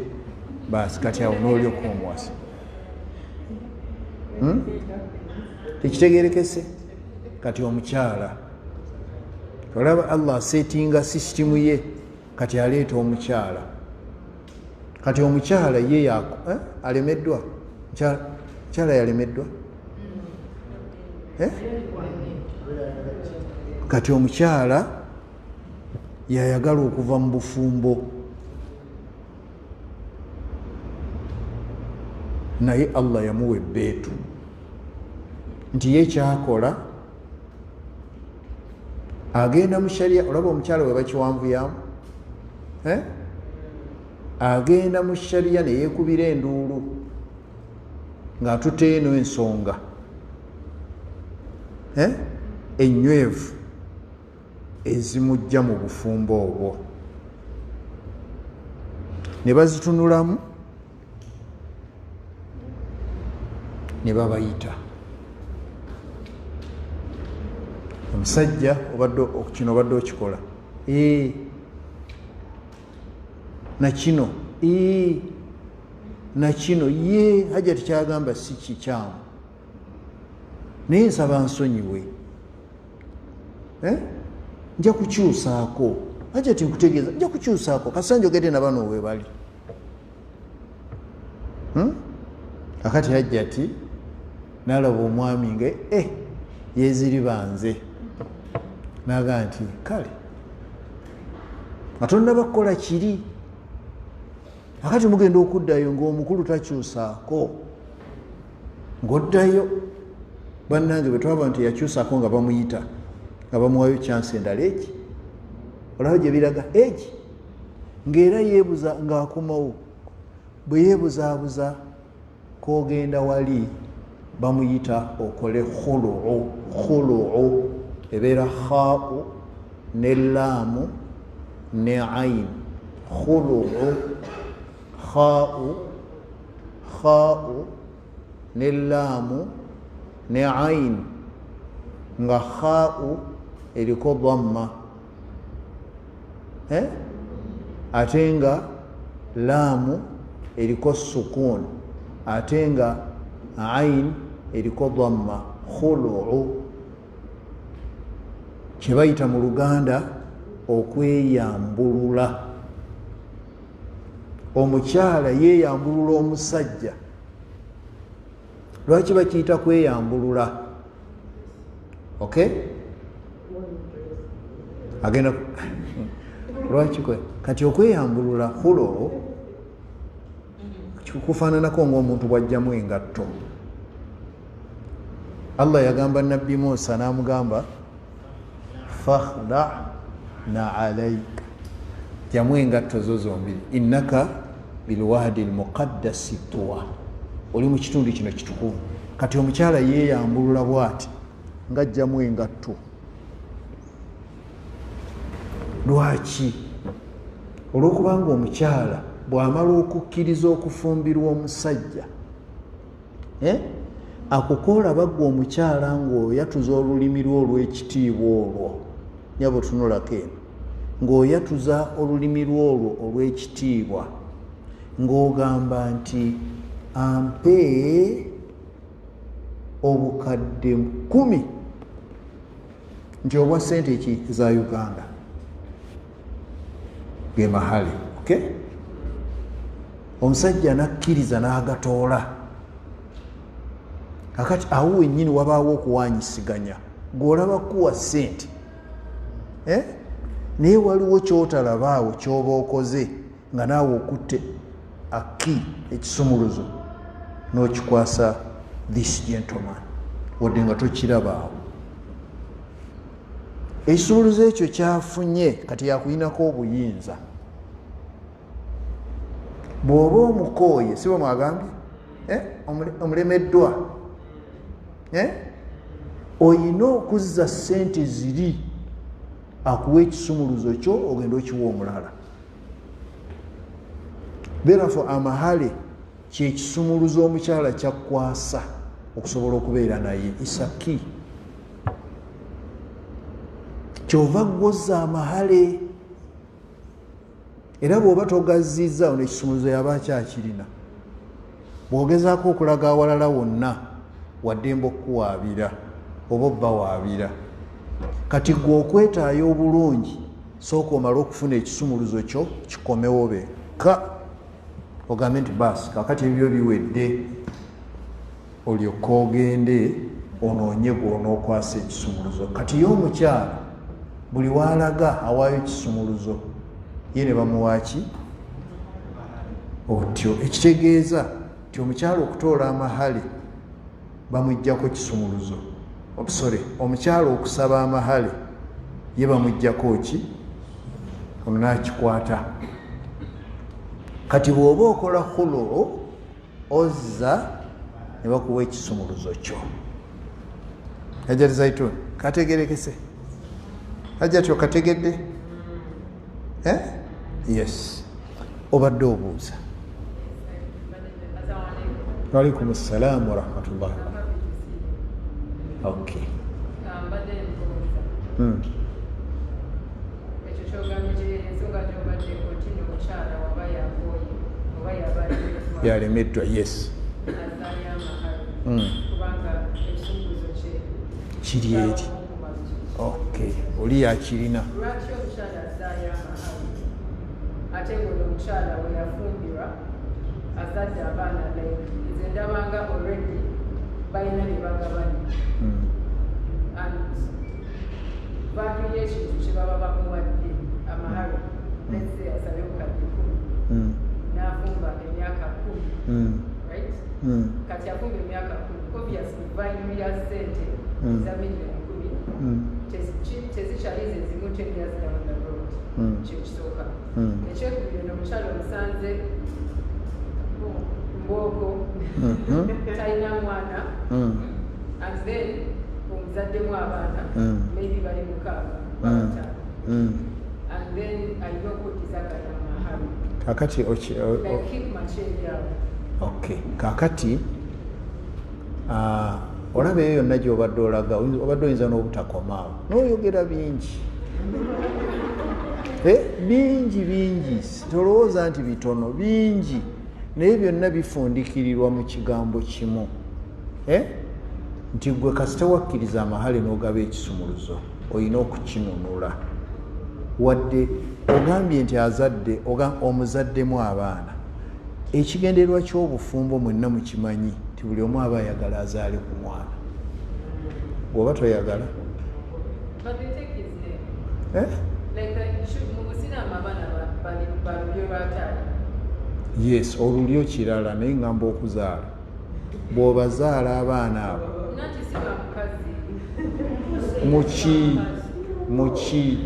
basi kati awo n'olyoka omuwase. Tekitegeerekese? Kati omukyala, olaba Allah asetinga sisitimu ye, kati aleeta omukyala. Kati omukyala ye alemeddwa? Mukyala yalemeddwa? Kati omukyala yayagala okuva mu bufumbo, naye Allah yamuwa ebbeetu nti ye kyakola agenda mu sharia. Olaba omukyala bwe bakiwanvuyamu, agenda mu sharia ne yeekubira enduulu ng'atutte eno ensonga enywevu ezimujja mu bufumbo obwo, ne bazitunulamu ne babayita. Omusajja kino obadde okikola, nakino ye hajja tekyagamba si kikyamu, naye nsaba nsonyiwe, nja kukyusaako. Hajja tinkutegeeza, nja kukyusaako, kasa njogedde na bano we bali. akati yajja ati nalaba omwami nga yeziribanze naga nti kale Katonda bakola kiri akati mugenda okuddayo ng'omukulu takyusaako ng'oddayo bannange bwe twaba nti yakyusaako nga bamuyita nga bamuwayo chance endala eki olaba gye biraga eki ng'era yeebuza ng'akomawo bwe yeebuzaabuza k'ogenda wali bamuyita okole khuluu ebeera khaau ne laamu ne ayin khuluu khaau ne laamu ne ayin nga khaau eriko dhamma ate nga laamu eriko sukun ate nga ayin eriko dhamma khuluu kye bayita mu Luganda okweyambulula. Omukyala yeeyambulula omusajja. Lwaki bakiyita kweyambulula? Okay? Agenda lwaki kwe kati okweyambulula khuluu kufaananako ng'omuntu bw'ajjamu engatto. Allah yagamba Nabbi Musa n'amugamba fakhda na alayka, jamu engatto zo zombiri, innaka bilwadi almuqaddasi tuwa, oli mu kitundu kino kitukuvu. Kati omukyala yeeyambulula bw'ati ng'ajjamu engatto. Lwaki? Olw'okubanga omukyala bw'amala okukkiriza okufumbirwa omusajja akukoola bagwa omukyala ng'oyatuza olulimi lwe olw'ekitiibwa olwo, nyabo tunulako eno, ng'oyatuza olulimi lwe olwo olw'ekitiibwa ng'ogamba nti ampe obukadde 10 nti obwa sente ki za Uganda ge mahale. Okay? Omusajja nakkiriza n'agatoola. Kakati awo wennyini wabaawo okuwanyisiganya, gw'olaba kuwa ssente naye waliwo kyotalabaawo ky'oba okoze nga naawe okutte aki ekisumuluzo n'okikwasa this gentleman wadde nga tokirabaawo. Ekisumuluzo ekyo kyafunye kati yakuyinako obuyinza. Bw'oba omukooye si bwe mwagambye omulemeddwa, oyina okuzza ssente ziri akuwa ekisumuluzo kyo ogenda okiwa omulala. Therefore amahale kyekisumuluzo omukyala kyakwasa okusobola okubeera naye isaki. Kyova gwoza amahale era bw'oba togazizza ono ekisumuluzo yaba akyakirina. Bw'ogezaako okulaga awalala wonna waddemba okuwaabira oba obbawaabira. Kati gwe okwetaayo obulungi sooka omala okufuna ekisumuluzo kyo kikomewo beka ogambe nti baasi kakati ebyo biwedde, olyoka ogende onoonye gw'onookwasa ekisumuluzo. Kati y'omukyala buli waalaga awaayo ekisumuluzo ye ne bamuwaaki otyo. Ekitegeeza nti omukyala okutoola amahale bamuggyako kisumuluzo. Omukyala okusaba amahale ye bamuggyako ki? Onaakikwata. Kati bw'oba okola khuluu ozza ne bakuwa ekisumuluzo kyo. Hajjati Zaituni kategerekese? Hajjati okategedde? Yes. Obadde obuuza. Waalaikum assalaam wa rahmatullah. Okay. Yalemeddwa, yes. Kiri eri. Okay. Oli yakirina. Ate ng'ono omukyala we yafumbirwa azadde abaana like nze ndabanga already balina bye bagabanya and value y'ekintu kye baba bamuwadde amahalo let's say asabe obukadde 10 n'afumba emyaka 10 right kati afumba emyaka 10 obviously value ya ssente za miliyoni 10 tezikyalize zimu 10 years down the road kyekisooka ekyekubiri n'omukyalo omusanze mbogo talina mwana and then omuzaddemu abaana maybe bali mukaaga batano and then alina okuddizaganya amahalo kakati like keep macheri awo okay kakati olaba eyo yonna gy'obadde olaga obadde oyinza n'obutakomaawo n'oyogera bingi bingi tolowooza nti bitono bingi naye byonna bifundikirirwa mu kigambo kimu nti gwe kasita wakkiriza amahale n'ogaba ekisumuluzo olina okukinunula wadde ogambye nti azadde omuzaddemu abaana ekigendererwa ky'obufumbo mwenna mukimanyi nti buli omu aba ayagala azaale ku mwana bw'oba toyagala yes olulyo kirala naye ngamba okuzaala bw'obazaala abaana abo muki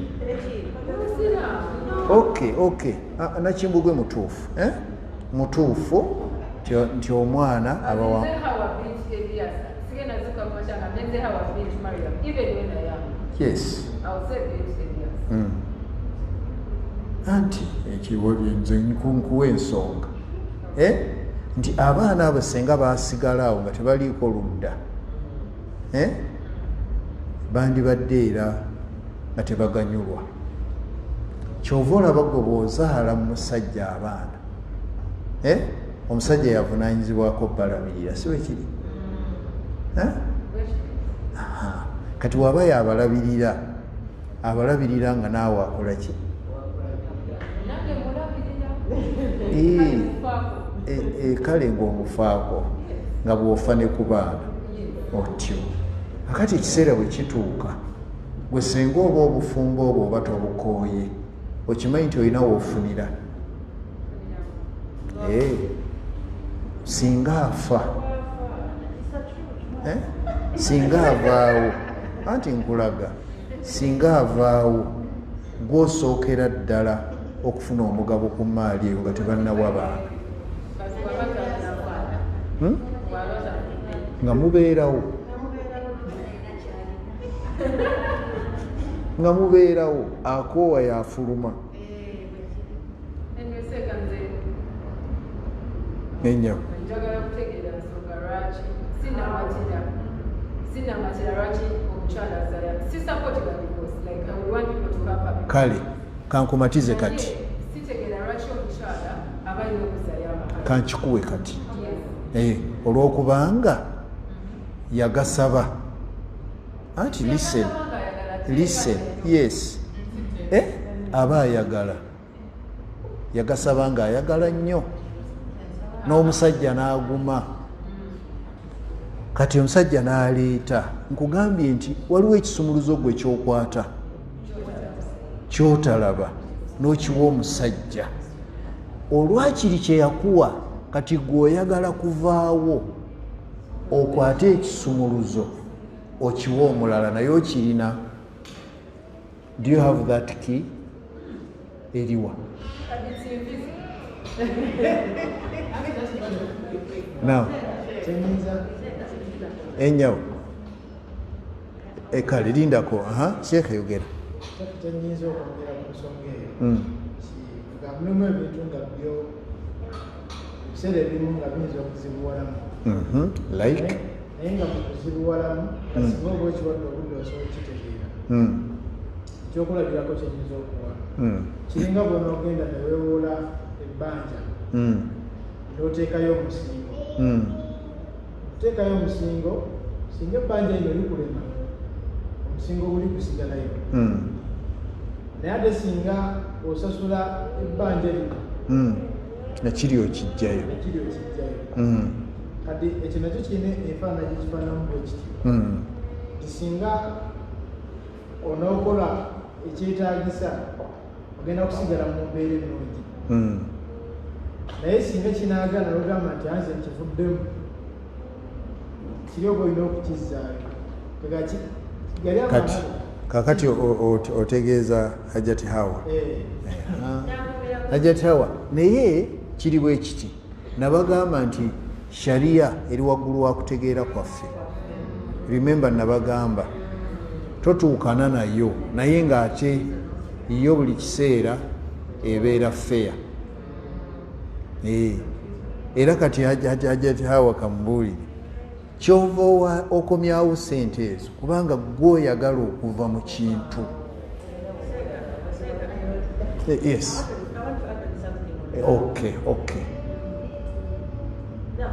okay nakimbugwe mutuufu mutuufu nti omwana abawa yes anti nze nkuwa ensonga nti abaana abo senga basigalawo nga tebaliiko ludda bandibadde era nga tebaganyulwa kyova olaba gwe bw'ozaala mu musajja abaana omusajja yavunaanyizibwako balabirira si bwe kiri kati waba abalabirira nga naawe akola ki kale ng'omufaako nga bw'ofa ne ku baana otyo akati ekiseera bwe kituuka gwe senga oba obufumbo obwo oba tobukooye okimanyi nti olina woofunira singa afa singa avaawo anti nkulaga singa avaawo gw'osookera ddala okufuna omugabo ku maali eyo nga tebannawa baana nga mubeerawo akoowa yafuluma enyawo kale kankumatize kati kankikuwe kati olw'okubanga yagasaba anti listen yes aba ayagala yagasaba nga ayagala nnyo n'omusajja n'aguma kati omusajja n'aleeta nkugambye nti waliwo ekisumuluzo gwe ekyokwata kyotalaba n'okiwa omusajja olwakiri kye yakuwa kati gwe oyagala kuvaawo okwate ekisumuluzo okiwa omulala naye okirina. Do you have that key? Eriwa now enyawo ekale lindako Sheikh yogera tenyiza okwongera ku nsonga eyo nga mulimu ebintu nga byo ebiseera ebimu nga biyinza okuzibuwalamu like naye nga mu kuzibuwalamu singa oba ekiwadde obudde osobola okitegeera ekyokulabirako kyenyinza okuwa kiringa bwona ogenda neweewoola ebbanja n'oteekayo omusingo okuteekayo omusingo singa ebbanja eno likulema omusingo guli kusigalayo naye ate singa osasula ebbanja lino nakiri okijjayo. Kati ekyo nakyo kirina ebifaananyi kifaananamu bwe kiti. Singa onookola ekyetaagisa ogenda kusigala mu mbeera ennungi. Naye singa kinaagala n'ogamba nti anze nkivuddemu, kiri oba olina okukizzaayo. Kati kakati otegeeza Hajjati Hawa. Hajjati Hawa naye kiri bwe kiti, nabagamba nti sharia eri waggulu wa kutegeera kwaffe. Remember nabagamba totuukana nayo naye ng'ate yo buli kiseera ebeera fair. Era kati Hajjati Hawa kamubuulire kyova okomyawo sente ezo kubanga gwe oyagala okuva mu kintu. Yes. Okay. Now,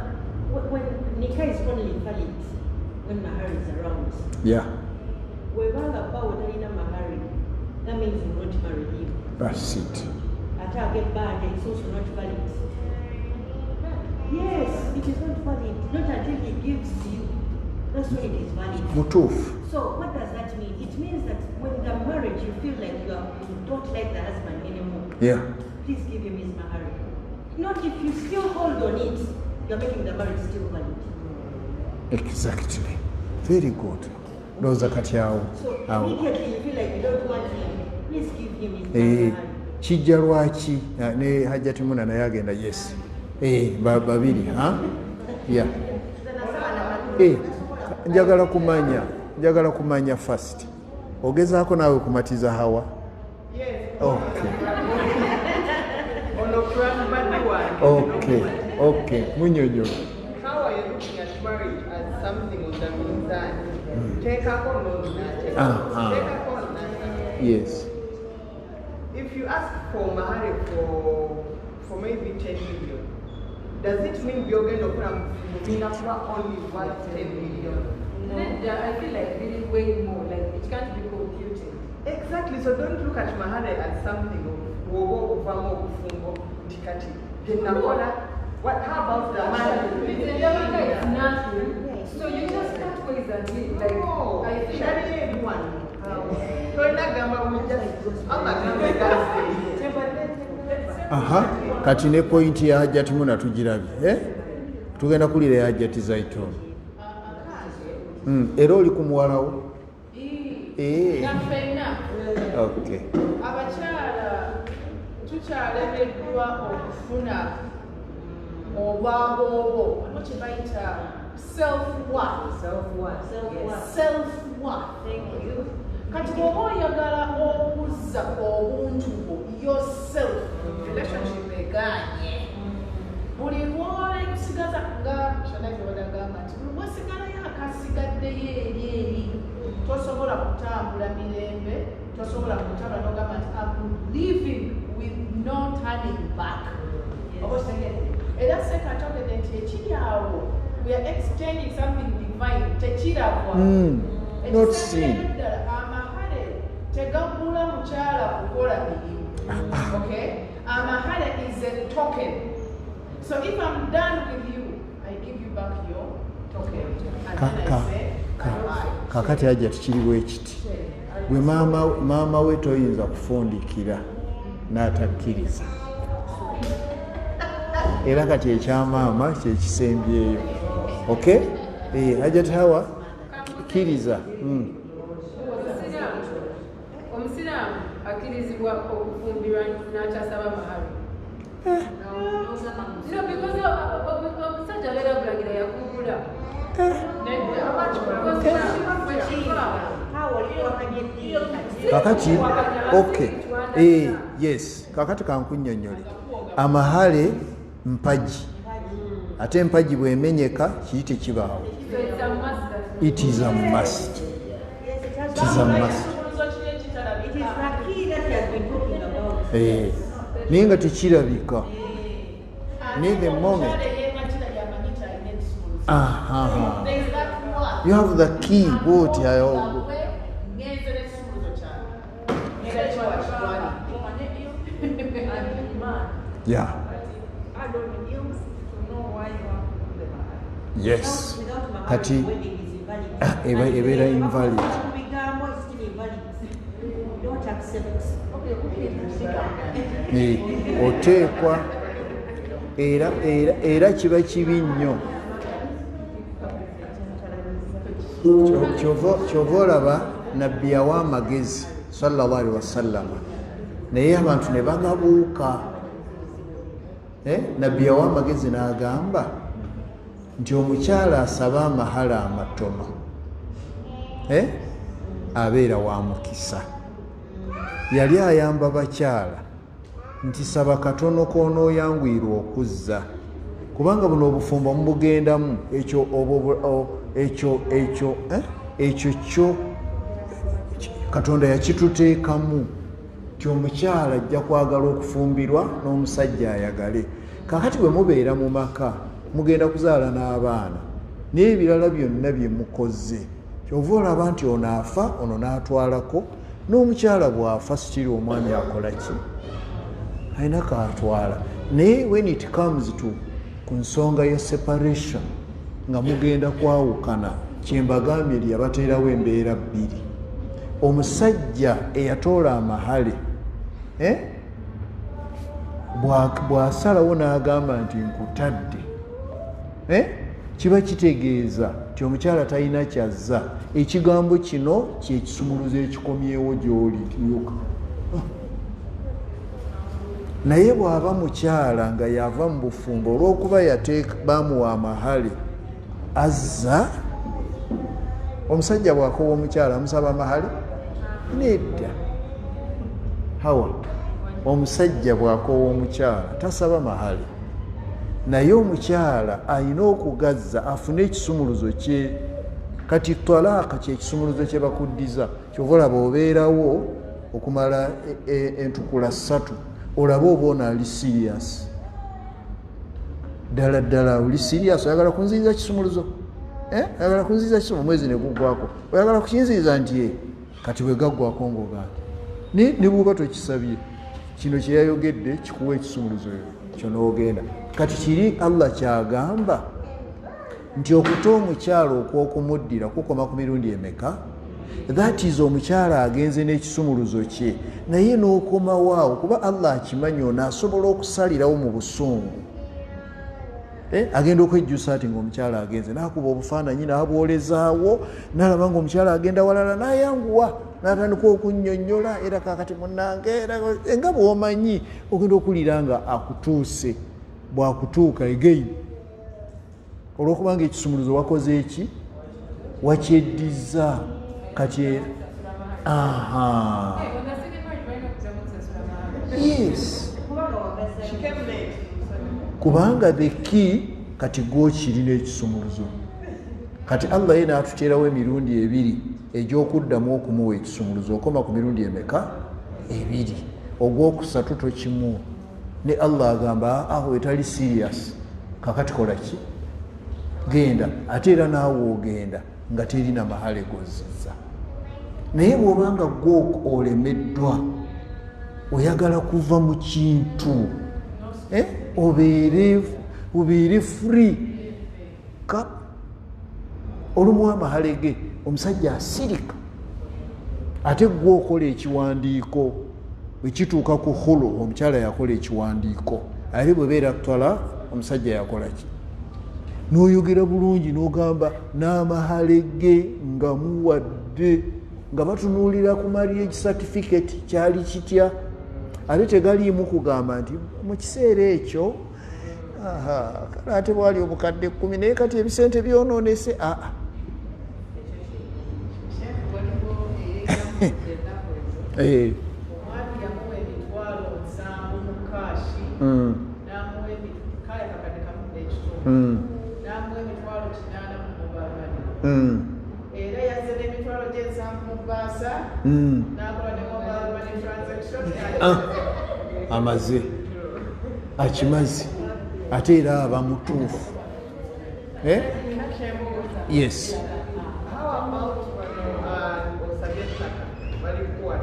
when nikah is only valid when mahar is around. Yeah. Webanga power talina mahari, that means you not marry him. That's it. Ata get bad, it's also not valid. Yes, it is not valid. Not until he gives you. That's when it is valid. Mutuufu. So what does that mean? It means that when the marriage you feel like you don't like the husband anymore. Yeah. Please give him his mahar. Not if you still hold on it, you're making the marriage still valid. Exactly. Very good. Those are katyawo. So immediately you feel like you don't want him, please give him his mahar. Kijja lwaki ne Hajjati Muna naye agenda yes. Babiri, yeah. Njagala kumanya first. Ogezaako naawe kumatiza Hawa? Okay. Munyonyo. How are you looking at marriage as something on the mizan? Take up on Yes. If you ask for mahari for maybe 10 million, does it mean you're going to come only worth 10 million? I feel like really way more, like it can't be computed. Exactly, so don't look at mahari as something of what? How about the mahari? It's nothing. So you just can't wait until like I think everyone. So in that gamma we just kati ne point ya Hajjati Muna tugirabye. Tugenda kulira ya Hajjati Zaitun. Era oli ku muwalawo? Okay. Abakyala tukyalemeddwa okufuna obwaboobo kye bayita self-worth. Thank you. Kati bw'oba oyagala okuzza obuntu bwo yourself relationship eganye buli lwolekusigaza nga Shanafi wadagamba nti buli lwesigalayo akasigaddeyo eri tosobola kutambula mirembe, tosobola kutambula n'ogamba nti I'm living with no turning back. Era sekatogedde nti ekiri awo we are exchanging something divine tekirabwa. Not seen. Amahale tegagula mukyala kukola mirimu. Okay? Amahale is a token. So if I'm done with you, I give you back your token. And then I say, kakati Hajjati kiri bwe kiti. Gwe maama we toyinza kufundikira n'atakkiriza. Era kati ekyamaama kyekisembyeyo. Okay? Hajjati Hawa kkiriza. Omusiraamu akkirizibwa okufumbirwa n'akyasaba mahari. No, because omusajja abeera bulagira yakugula. Kakati okay. Yes. Kakati kankunnyonnyole. Amahale mpaji. Ate empaji bw'emenyeka kiri tekibaawo. It is a must. It is the key that he has been talking about. Naye nga tekirabika. Need the moment. You have the key. What? Yeah. Yes. Without mahari, Kati the wedding is invalid. ebeera And invalid. bigambo is still invalid. We don't accept. Oteekwa era kiba kibi nnyo. Kyova olaba nabbi yawa amagezi sallallahu alaihi wasallam naye abantu ne bagabuuka. Nabbi yawa amagezi n'agamba nti omukyala asaba amahala amatono abeera wa mukisa. Yali ayamba bakyala nti saba katono koonooyangwirwa okuzza kubanga buno obufumbo mubugendamu ekyo kyo Katonda yakituteekamu nti omukyala ajja kwagala okufumbirwa n'omusajja ayagale. Kakati bwe mubeera mu maka mugenda kuzaala n'abaana n'ebirala byonna bye mukoze kyova olaba nti ono afa ono n'atwalako n'omukyala bw'afa sikiri omwami akola ki alina kaatwala. Naye when it comes to ku nsonga ya separation nga mugenda kwawukana kyembagambye eri yabateerawo embeera bbiri. Omusajja eyatoola amahale bw'asalawo n'agamba nti nkutadde kiba kitegeeza nti omukyala talina kyazza. Ekigambo kino kyekisumuluzo ekikomyewo gy'oli tyuka. Naye bw'aba mukyala nga yava mu bufumbo olw'okuba bamuwa amahale azza, omusajja bw'akowa omukyala amusaba amahale nedda. Hawa omusajja bw'akowa omukyala tasaba mahale, naye omukyala alina okugazza afune ekisumuluzo kye. Kati twalaaka kyekisumuluzo kye bakuddiza. Kyova olaba obeerawo okumala entukula 3 olaba oba ono ali serious ddala ddala. Oli serious oyagala kunziriza kisumuluzo oyagala kunziriza kisumuluzo omwezi ne gugwako oyagala kukinziriza nti kati bwe gaggwako ng'oganda ne bw'oba tokisabye kino kye yayogedde kikuwa ekisumuluzo kyo n'ogenda. Kati kiri Allah kyagamba nti okuta omukyala okw'okumuddira kukoma ku mirundi emeka? That is omukyala agenze n'ekisumuluzo kye naye n'okomawaawo kuba Allah akimanyi ono asobola okusalirawo mu busungu. Agenda okwejjusa ati ng'omukyala agenze n'akuba obufaananyi n'abwolezaawo n'alaba ng'omukyala agenda walala n'ayanguwa n'atandika okunnyonnyola era kakati munnange nga bw'omanyi ogenda okulira nga akutuuse bw'akutuuka again olw'okubanga ekisumuluzo wakoze eki wakyeddiza kati yes kubanga the key kati gwokirina ekisumuluzo. Kati Allah ye n'atuteerawo emirundi 2 egy'okuddamu okumuwa ekisumuluzo okoma ku mirundi emeka 2. Ogwokusatu tokimuwa ne Allah agamba aho etali serious. Kakati kola ki? Genda ate era naawe ogenda nga terina mahale gozizza. Naye bw'obanga gwo olemeddwa oyagala kuva mu kintu obeere free ka olumu amahale ge omusajja asirika ate gwe okola ekiwandiiko ekituuka ku khulu omukyala yakola ekiwandiiko ali bwe beera kutwala omusajja yakola ki n'oyogera bulungi n'ogamba n'amahale ge nga muwadde nga batunuulira ku marriage certificate kyali kitya ate tegaliimu kugamba nti mu kiseera ekyo kale ate bwali obukadde 10 naye kati ebisente byonoonese era yazze n'emitwalo gy'ensanvu mu bbaasa n'akola ne mobile money transaction amaze akimazi ate era aba mutuufu. Yes. How about osabye ettaka balikuwa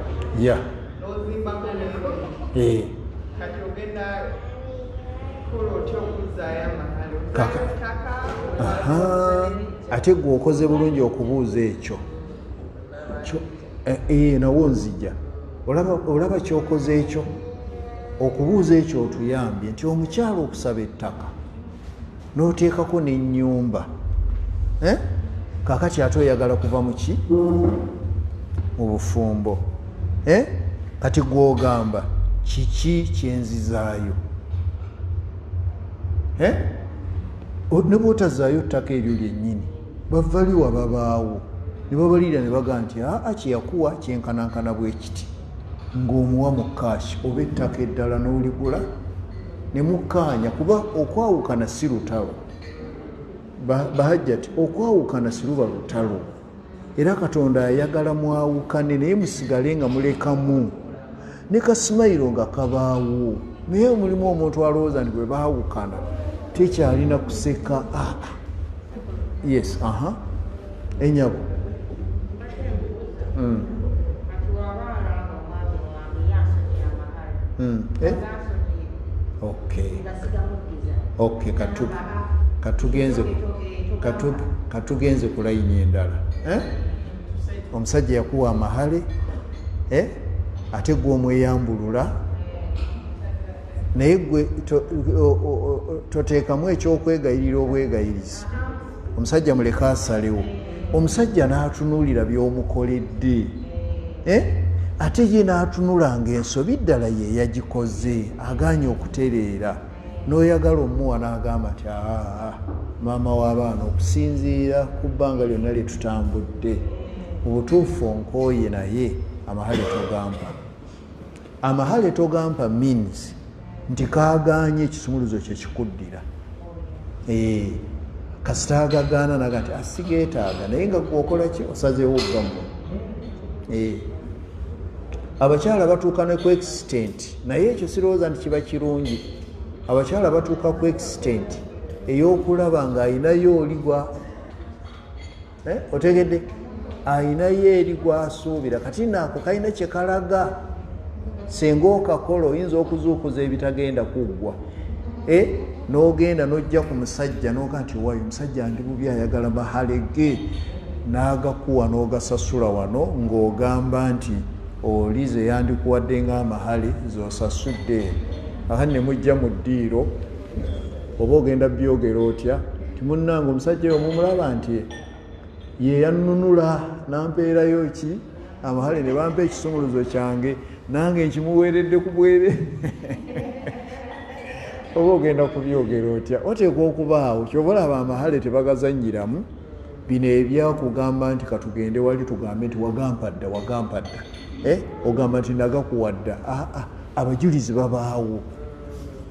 n'ozimbako n'engoye kati ogenda kola otya okuzzaayo amahale? ate gwe okoze bulungi okubuuza ekyo nawo nzija olaba kyokoze ekyo okubuuza ekyo otuyambye nti omukyalo okusaba ettaka n'oteekako n'ennyumba kakati ate oyagala kuva muki mu bufumbo kati gwogamba kiki kyenzizaayo ne bwotazaayo ttaka eryo lyennyini bavaliwa babaawo ne babalira ne baga nti kyeyakuwa kyenkanankana bwe kiti ng'omuwa mu kaashi oba ettaka eddala n'oligula ne mukkaanya kuba okwawukana si lutalo bahajjati okwawukana si luba lutalo era Katonda ayagala mwawukane naye musigale nga mulekamu ne kasimayiro nga kabaawo naye mulimu omuntu alowooza nti bwe baawukana tekyalina kuseka yes enyabo okay katugenze ku layini endala omusajja yakuwa amahale ate gwe omweyambulula naye gwe toteekamu ekyokwegayirira obwegayirizi omusajja muleke asalewo omusajja n'atunuulira by'omukoledde ate ye n'atunulanga ensobi ddala ye yagikoze aganye okutereera n'oyagala omuwa n'agamba nti maama w'abaana okusinziira ku bbanga lyonna lye tutambudde mu butuufu onkooye naye amahale togampa means nti kaaganye ekisumuluzo kye kikuddira kasita agagaana naga nti asigeetaaga naye nga gwokola ki osazeewo obgamu abakyala batuuka ne ku extent naye ekyo sirowooza nti kiba kirungi abakyala batuuka ku extent ey'okulaba nga ayinayo oligwa otegedde ayinayo eri gwasuubira kati naako kalina kye kalaga senga okakola oyinza okuzuukuza ebitagenda kuggwa n'ogenda n'ojja ku musajja n'oga nti wayo omusajja ndi bubi ayagala mahale ge n'agakuwa n'ogasasula wano ng'ogamba nti oli ze yandikuwadde ng'amahale z'osasudde akati ne mujja mu ddiiro oba ogenda byogera otya timunnanga omusajja oyo mumulaba nti ye yannunula nampeerayo ki amahale ne bampa ekisumuluzo kyange nange nkimuweeredde ku bwere oba ogenda kubyogera otya oteekwa okubaawo kyoba olaba amahale tebagazannyiramu bino ebyakugamba nti katugende wali tugambe nti wagampadda ogamba nti nagakuwadda abajulizi babaawo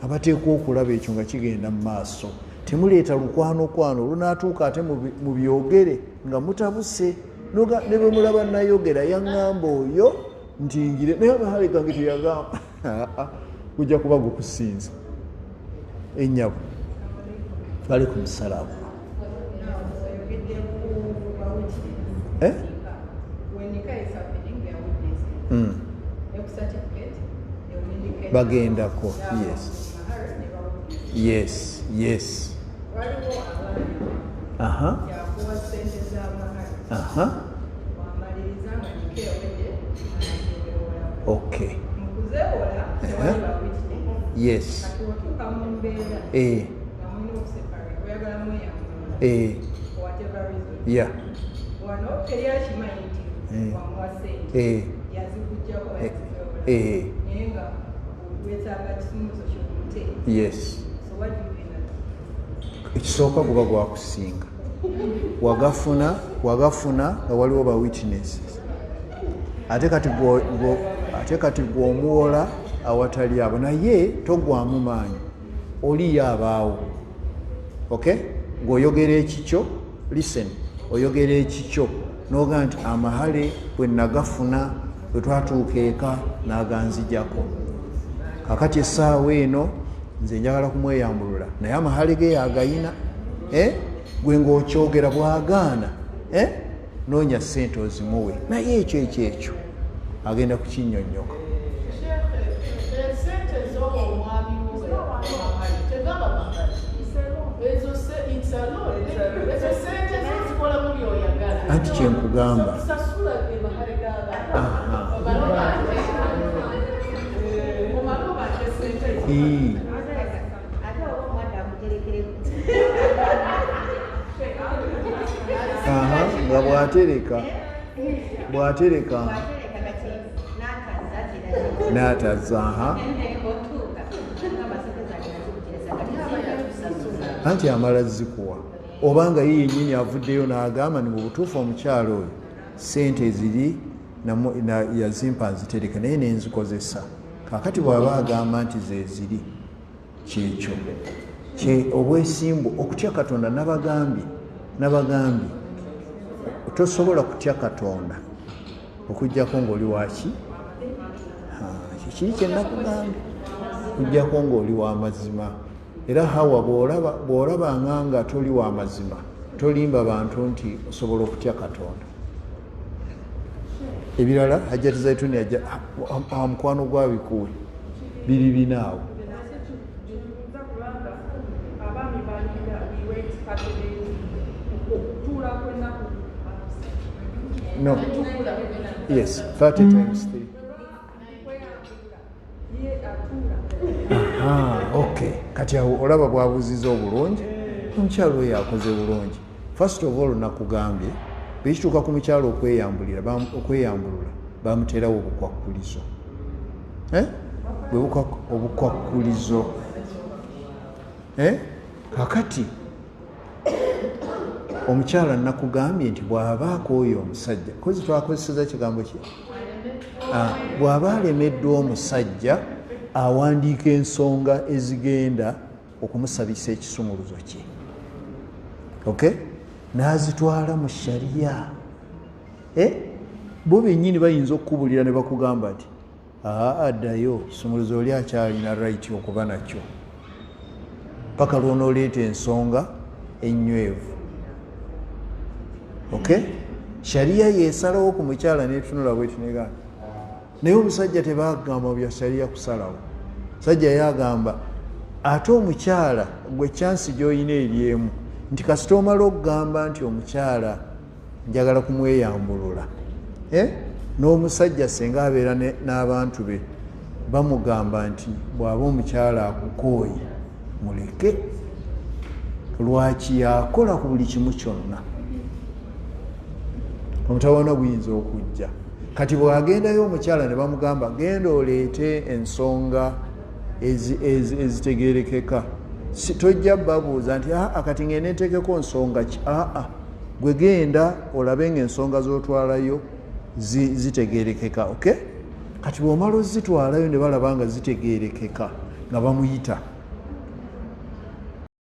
abateekwa okulaba ekyo nga kigenda mu maaso temuleeta lukwanokwano olunaatuuka ate mu byogere nga mutabuse ne bwe mulaba nayogera yaŋŋamba oyo ntingire naye amahale gange teyagamba kujja kuba gukusinza ennyabo alaikum salaamu bagendako yes okay yes yeah yes ekisooka guba gwakusinga wagafuna nga waliwo ba witnesses ate kati gwomuwola awatali abo naye togwamu maanyi oliyo abaawo okay ng'oyogera ekikyo listen oyogera ekikyo noga nti amahale bwe nagafuna bwe twatuuka eka naganzijako kakati essaawa eno nze njagala kumweyambulula naye amahale ge yagayina gwe ng'okyogera bwagaana noonya ssente ozimuwe naye ekyo agenda kukinnyonnyoka anti kyenkugamba nga bwatereka n'atazza anti amala zikuwa obanga ye yennyini avuddeyo n'agamba ni mu butuufu omukyalo oyo sente eziri yazimpa nzitereka naye nenzikozesa kakati bw'aba agamba nti zeziri kyekyo obwesimbu okutya katonda nabagambye tosobola kutya katonda okujjako ng'oli waki kikiri kyenakugambye okujjako ng'oli w'amazima era hawa bw'olabanga nga toli w'amazima tolimba bantu nti osobola okutya katonda ebirala hajjati zaituni mukwano gwabikuwe biri binaawo no yes 30 times 3 okay kati awo olaba bwabuziza obulungi omukyalo oyo akoze bulungi first of all nakugambye bwekituuka ku mukyalo okweyambulula bamuterawo obukwakkulizo obukwakkulizo kakati omukyala nakugambye nti bw'abaako oyo omusajja kozi twakozeseza kigambo ki bw'aba alemeddwa omusajja awandiika ensonga ezigenda okumusabisa ekisumuluzo kye okay n'azitwala mu shariya bo bennyini bayinza okukubulira ne bakugamba nti addayo kisumuluzo oli akyalina right okuba nakyo paka lwonooleeta ensonga enywevu okay shariya yesalawo ku mukyala netunula bwetunegana naye omusajja tebagamba bya shariya kusalawo sajja yagamba ate omukyala gwe chansi gy'olina eryemu nti kasita omala okugamba nti omukyala njagala kumweyambulula n'omusajja senga abeera n'abantu be bamugamba nti bw'aba omukyala akukooye muleke lwaki yakola ku buli kimu kyonna omutawaana buyinza okujja kati bw'agendayo omukyala ne bamugamba genda oleete ensonga ezitegerekeka tojja babuuza nti akati ngende nteekeko nsonga ki gwe genda olabe nga ensonga z'otwalayo zitegerekeka okay kati bw'omala ozitwalayo ne balaba nga zitegerekeka nga bamuyita